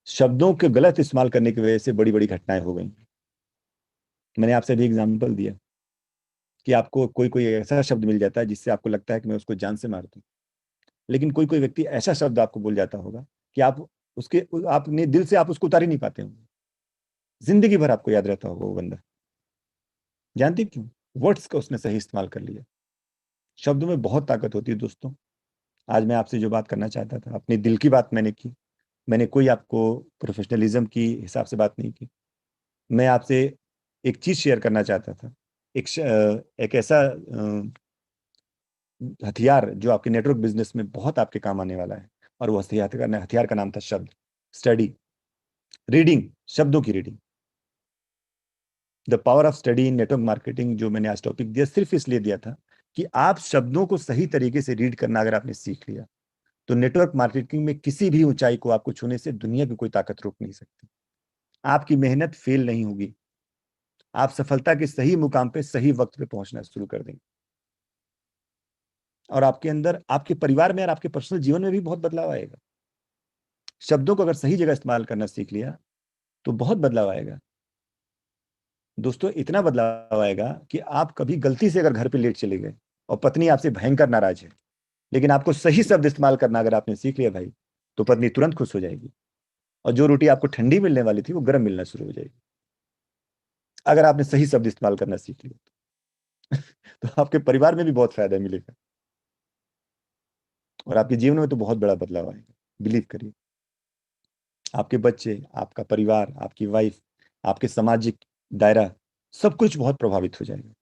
शब्दों के गलत इस्तेमाल करने की वजह से बड़ी बड़ी घटनाएं हो गई। मैंने आपसे भी एग्जाम्पल दिया कि आपको कोई कोई ऐसा शब्द मिल जाता है जिससे आपको लगता है कि मैं उसको जान से मार दूं, लेकिन कोई कोई व्यक्ति ऐसा शब्द आपको बोल जाता होगा कि आप उसके आपने दिल से आप उसको उतार ही नहीं पाते होंगे, जिंदगी भर आपको याद रहता होगा वो बंदा। जानते क्यों? वर्ड्स का उसने सही इस्तेमाल कर लिया। शब्दों में बहुत ताकत होती है दोस्तों। आज मैं आपसे जो बात करना चाहता था, अपने दिल की बात मैंने की। मैंने कोई आपको प्रोफेशनलिज्म की हिसाब से बात नहीं की। मैं आपसे एक चीज शेयर करना चाहता था, एक ऐसा हथियार जो आपके नेटवर्क बिजनेस में बहुत आपके काम आने वाला है। और वो हथियार का नाम था शब्द, स्टडी, रीडिंग, शब्दों की reading. The power of study in network marketing जो मैंने आज टॉपिक दिया सिर्फ इसलिए दिया था कि आप शब्दों को सही तरीके से रीड करना अगर आपने सीख लिया तो नेटवर्क मार्केटिंग में किसी भी ऊंचाई को आपको छूने से दुनिया की कोई ताकत रोक नहीं सकती। आपकी मेहनत फेल नहीं होगी। आप सफलता के सही मुकाम पे सही वक्त पे पहुंचना शुरू कर देंगे। और आपके अंदर, आपके परिवार में और आपके पर्सनल जीवन में भी बहुत बदलाव आएगा। शब्दों को अगर सही जगह इस्तेमाल करना सीख लिया तो बहुत बदलाव आएगा दोस्तों। इतना बदलाव आएगा कि आप कभी गलती से अगर घर पे लेट चले गए और पत्नी आपसे भयंकर नाराज है, लेकिन आपको सही शब्द इस्तेमाल करना अगर आपने सीख लिया भाई, तो पत्नी तुरंत खुश हो जाएगी। और जो रोटी आपको ठंडी मिलने वाली थी वो गर्म मिलना शुरू हो जाएगी, अगर आपने सही शब्द इस्तेमाल करना सीख लिया। तो आपके परिवार में भी बहुत फायदा मिलेगा और आपके जीवन में तो बहुत बड़ा बदलाव आएगा, बिलीव करिए। आपके बच्चे, आपका परिवार, आपकी वाइफ, आपके सामाजिक दायरा, सब कुछ बहुत प्रभावित हो जाएगा।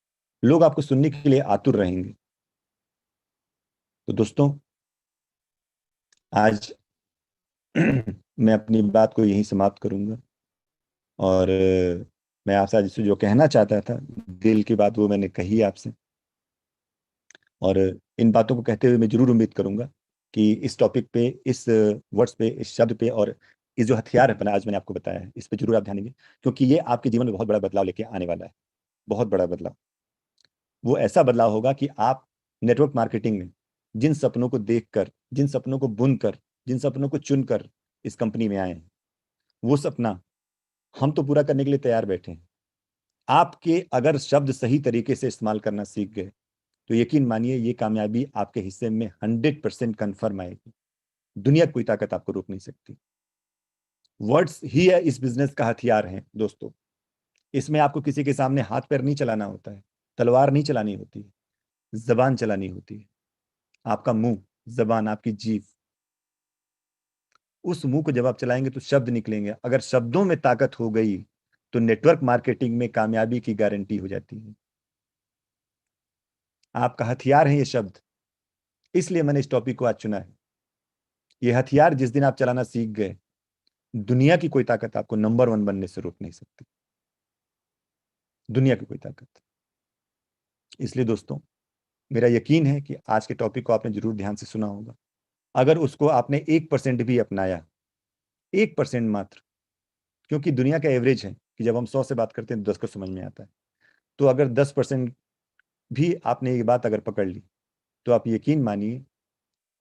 लोग आपको सुनने के लिए आतुर रहेंगे। तो दोस्तों, आज मैं अपनी बात को यहीं समाप्त करूंगा। और मैं आपसे आज जो कहना चाहता था, दिल की बात, वो मैंने कही आपसे। और इन बातों को कहते हुए मैं जरूर उम्मीद करूंगा कि इस टॉपिक पे, इस वर्ड्स पे, इस शब्द पे और इस जो हथियार है आज मैंने आपको बताया है, इस पे जरूर आप ध्यान देंगे, क्योंकि ये आपके जीवन में बहुत बड़ा बदलाव लेके आने वाला है। बहुत बड़ा बदलाव। वो ऐसा बदलाव होगा कि आप नेटवर्क मार्केटिंग में जिन सपनों को देखकर, जिन सपनों को बुनकर, जिन सपनों को चुनकर इस कंपनी में आए हैं, वो सपना हम तो पूरा करने के लिए तैयार बैठे हैं। आपके अगर शब्द सही तरीके से इस्तेमाल करना सीख गए तो यकीन मानिए ये कामयाबी आपके हिस्से में 100% कन्फर्म आएगी। दुनिया की कोई ताकत आपको रोक नहीं सकती। वर्ड्स ही है इस बिजनेस का हथियार है दोस्तों। इसमें आपको किसी के सामने हाथ पैर नहीं चलाना होता है, तलवार नहीं चलानी होती है, जबान चलानी होती है। आपका मुंह, जबान, आपकी जीभ, उस मुंह को जब आप चलाएंगे तो शब्द निकलेंगे। अगर शब्दों में ताकत हो गई तो नेटवर्क मार्केटिंग में कामयाबी की गारंटी हो जाती है। आपका हथियार है ये शब्द, इसलिए मैंने इस टॉपिक को आज चुना है। ये हथियार जिस दिन आप चलाना सीख गए, दुनिया की कोई ताकत आपको नंबर 1 बनने से रोक नहीं सकती। दुनिया की कोई ताकत। इसलिए दोस्तों, मेरा यकीन है कि आज के टॉपिक को आपने जरूर ध्यान से सुना होगा। अगर उसको आपने 1% भी अपनाया, 1% मात्र, क्योंकि दुनिया का एवरेज है कि जब हम 100 से बात करते हैं तो 10 को समझ में आता है। तो अगर 10% भी आपने ये बात अगर पकड़ ली तो आप यकीन मानिए,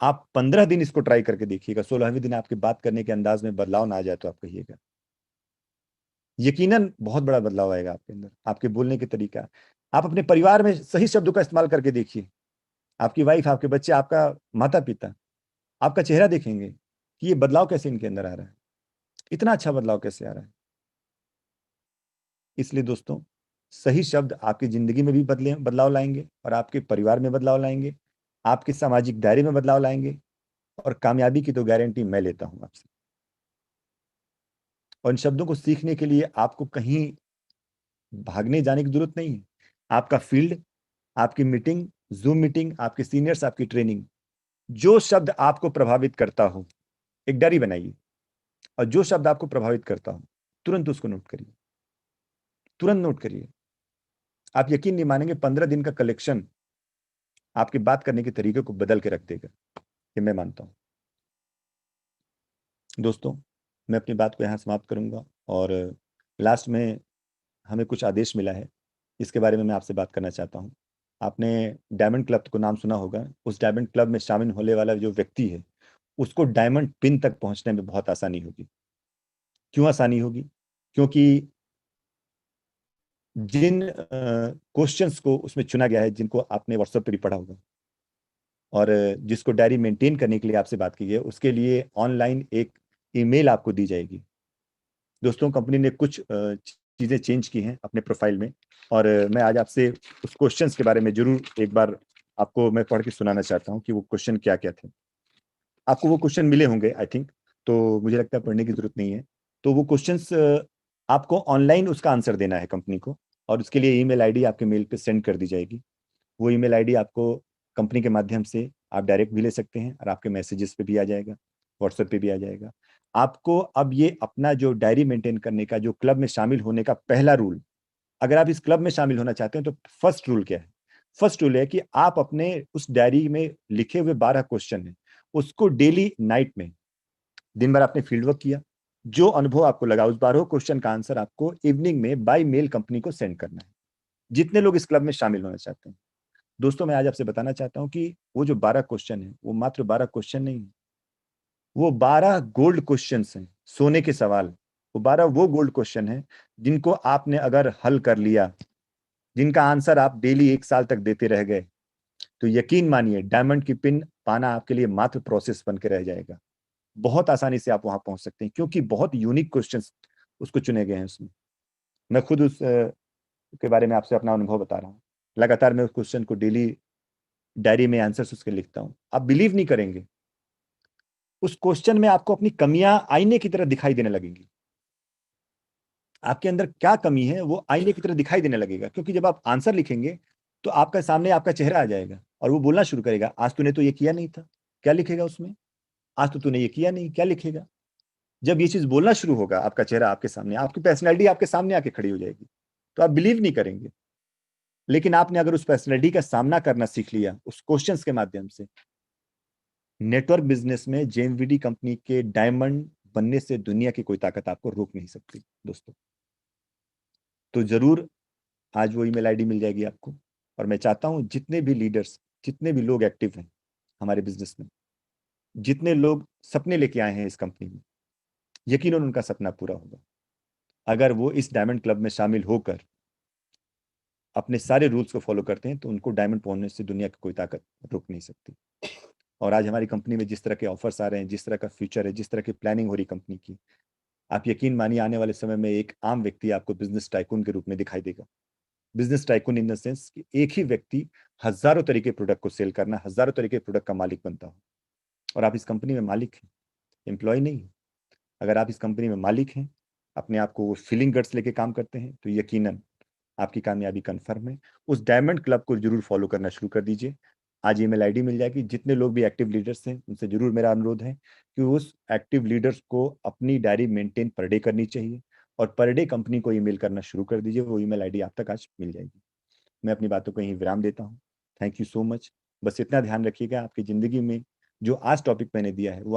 आप 15 दिन इसको ट्राई करके देखिएगा, 16वें दिन आपके बात करने के अंदाज में बदलाव ना आ जाए तो आप कहिएगा, यकीनन बहुत बड़ा बदलाव आएगा आपके अंदर, आपके बोलने के तरीका। आप अपने परिवार में सही शब्दों का इस्तेमाल करके देखिए। आपकी वाइफ, आपके बच्चे, आपका माता पिता आपका चेहरा देखेंगे कि ये बदलाव कैसे इनके अंदर आ रहा है, इतना अच्छा बदलाव कैसे आ रहा है। इसलिए दोस्तों, सही शब्द आपकी जिंदगी में भी बदलाव लाएंगे और आपके परिवार में बदलाव लाएंगे, आपके सामाजिक दायरे में बदलाव लाएंगे। और कामयाबी की तो गारंटी मैं लेता हूं आपसे। और इन शब्दों को सीखने के लिए आपको कहीं भागने जाने की जरूरत नहीं है। आपका फील्ड, आपकी मीटिंग, जूम मीटिंग, आपके सीनियर्स, आपकी ट्रेनिंग, जो शब्द आपको प्रभावित करता हो, एक डायरी बनाइए और जो शब्द आपको प्रभावित करता हो तुरंत उसको नोट करिए, तुरंत नोट करिए। आप यकीन नहीं मानेंगे, 15 दिन का कलेक्शन आपकी बात करने के तरीके को बदल के रख देगा, ये मैं मानता हूं। दोस्तों, मैं अपनी बात को यहाँ समाप्त करूंगा और लास्ट में हमें कुछ आदेश मिला है, इसके बारे में मैं आपसे बात करना चाहता हूँ। आपने डायमंड क्लब को नाम सुना होगा। उस डायमंड क्लब में शामिल होने वाला जो व्यक्ति है उसको डायमंड पिन तक पहुंचने में बहुत आसानी होगी। क्यों आसानी होगी? क्योंकि जिन क्वेश्चंस को उसमें चुना गया है, जिनको आपने व्हाट्सएप पे भी पढ़ा होगा और जिसको डायरी मेंटेन करने के लिए आपसे बात की है, उसके लिए ऑनलाइन एक ईमेल आपको दी जाएगी। दोस्तों, कंपनी ने कुछ चीजें चेंज की हैं अपने प्रोफाइल में, और मैं आज आपसे उस क्वेश्चंस के बारे में जरूर एक बार आपको मैं पढ़ के सुनाना चाहता हूँ कि वो क्वेश्चन क्या क्या थे। आपको वो क्वेश्चन मिले होंगे आई थिंक, तो मुझे लगता है पढ़ने की जरूरत नहीं है। तो वो क्वेश्चंस आपको ऑनलाइन उसका आंसर देना है कंपनी को, और उसके लिए ईमेल आईडी आपके मेल पे सेंड कर दी जाएगी। वो ईमेल आईडी आपको कंपनी के माध्यम से आप डायरेक्ट भी ले सकते हैं, और आपके मैसेजेस पे भी आ जाएगा, व्हाट्सएप पे भी आ जाएगा। आपको अब ये अपना जो डायरी मेंटेन करने का, जो क्लब में शामिल होने का पहला रूल, अगर आप इस क्लब में शामिल होना चाहते हैं तो फर्स्ट रूल क्या है? फर्स्ट रूल है कि आप अपने उस डायरी में लिखे हुए 12 क्वेश्चन है, उसको डेली नाइट में, दिन भर आपने फील्ड वर्क किया, जो अनुभव आपको लगा, उस 12 क्वेश्चन का आंसर आपको इवनिंग में बाय मेल कंपनी को सेंड करना है, जितने लोग इस क्लब में शामिल होना चाहते हैं। दोस्तों, मैं आज आपसे बताना चाहता हूं कि वो जो 12 क्वेश्चन है, वो मात्र 12 क्वेश्चन नहीं है, वो 12 गोल्ड क्वेश्चन हैं, सोने के सवाल। वो 12 वो गोल्ड क्वेश्चन है जिनको आपने अगर हल कर लिया, जिनका आंसर आप डेली 1 साल तक देते रह गए, तो यकीन मानिए डायमंड की पिन पाना आपके लिए मात्र प्रोसेस बन के रह जाएगा। बहुत आसानी से आप वहां पहुंच सकते हैं, क्योंकि बहुत यूनिक क्वेश्चंस उसको चुने गए हैं उसमें। मैं खुद उस के बारे में आपसे अपना अनुभव बता रहा हूँ। लगातार मैं उस क्वेश्चन को डेली डायरी में आंसर्स उसके लिखता हूँ। आप बिलीव नहीं करेंगे, उस क्वेश्चन में आपको अपनी कमियां आईने की तरह दिखाई देने लगेंगी। आपके अंदर क्या कमी है वो आईने की तरह दिखाई देने लगेगा, क्योंकि जब आप आंसर लिखेंगे तो आपका सामने आपका चेहरा आ जाएगा और वो बोलना शुरू करेगा, आज तूने तो ये किया नहीं था, क्या लिखेगा उसमें? आज तो तूने ये किया नहीं, क्या लिखेगा? जब ये चीज बोलना शुरू होगा, आपका चेहरा आपके सामने, आपकी पर्सनैलिटी आपके सामने आके खड़ी हो जाएगी, तो आप बिलीव नहीं करेंगे। लेकिन आपने अगर उस पर्सनैलिटी का सामना करना सीख लिया उस क्वेश्चंस के माध्यम से, नेटवर्क बिजनेस में जेएमवीडी कंपनी के डायमंड बनने से दुनिया की कोई ताकत आपको रोक नहीं सकती दोस्तों। तो जरूर आज वो ईमेल आईडी मिल जाएगी आपको, और मैं चाहता हूं जितने भी लीडर्स, जितने भी लोग एक्टिव हैं हमारे बिजनेस में, जितने लोग सपने लेके आए हैं इस कंपनी में, यकीनन उनका सपना पूरा होगा अगर वो इस डायमंड क्लब में शामिल होकर अपने सारे रूल्स को फॉलो करते हैं। तो उनको डायमंड पहुंचने से दुनिया की कोई ताकत रोक नहीं सकती। और आज हमारी कंपनी में जिस तरह के ऑफर्स आ रहे हैं, जिस तरह का फ्यूचर है, जिस तरह की प्लानिंग हो रही कंपनी की, आप यकीन मानिए आने वाले समय में एक आम व्यक्ति आपको बिजनेस टाइकून के रूप में दिखाई देगा। Business tycoon in the sense कि एक ही व्यक्ति हजारों तरीके प्रोडक्ट को सेल करना, हजारों तरीके प्रोडक्ट का मालिक बनता हो। और आप इस कंपनी में मालिक हैं, एम्प्लॉय नहीं है। अगर आप इस कंपनी में मालिक हैं, अपने आप को फीलिंग गट्स लेके काम करते हैं, तो यकीनन आपकी कामयाबी कन्फर्म है। उस डायमंड क्लब को जरूर फॉलो करना शुरू कर दीजिए। आज ईमेल आईडी मिल जाएगी। जितने लोग भी एक्टिव लीडर्स हैं उनसे जरूर मेरा अनुरोध है कि उस एक्टिव लीडर्स को अपनी डायरी मेंटेन पर डे करनी चाहिए, और पर डे कंपनी को ईमेल करना शुरू कर दीजिए। वो ईमेल आईडी आप तक आज मिल जाएगी। मैं अपनी बातों को यहीं विराम देता हूँ। Thank you so much. बस इतना ध्यान रखिएगा, आपकी जिंदगी में जो आज टॉपिक मैंने दिया है वो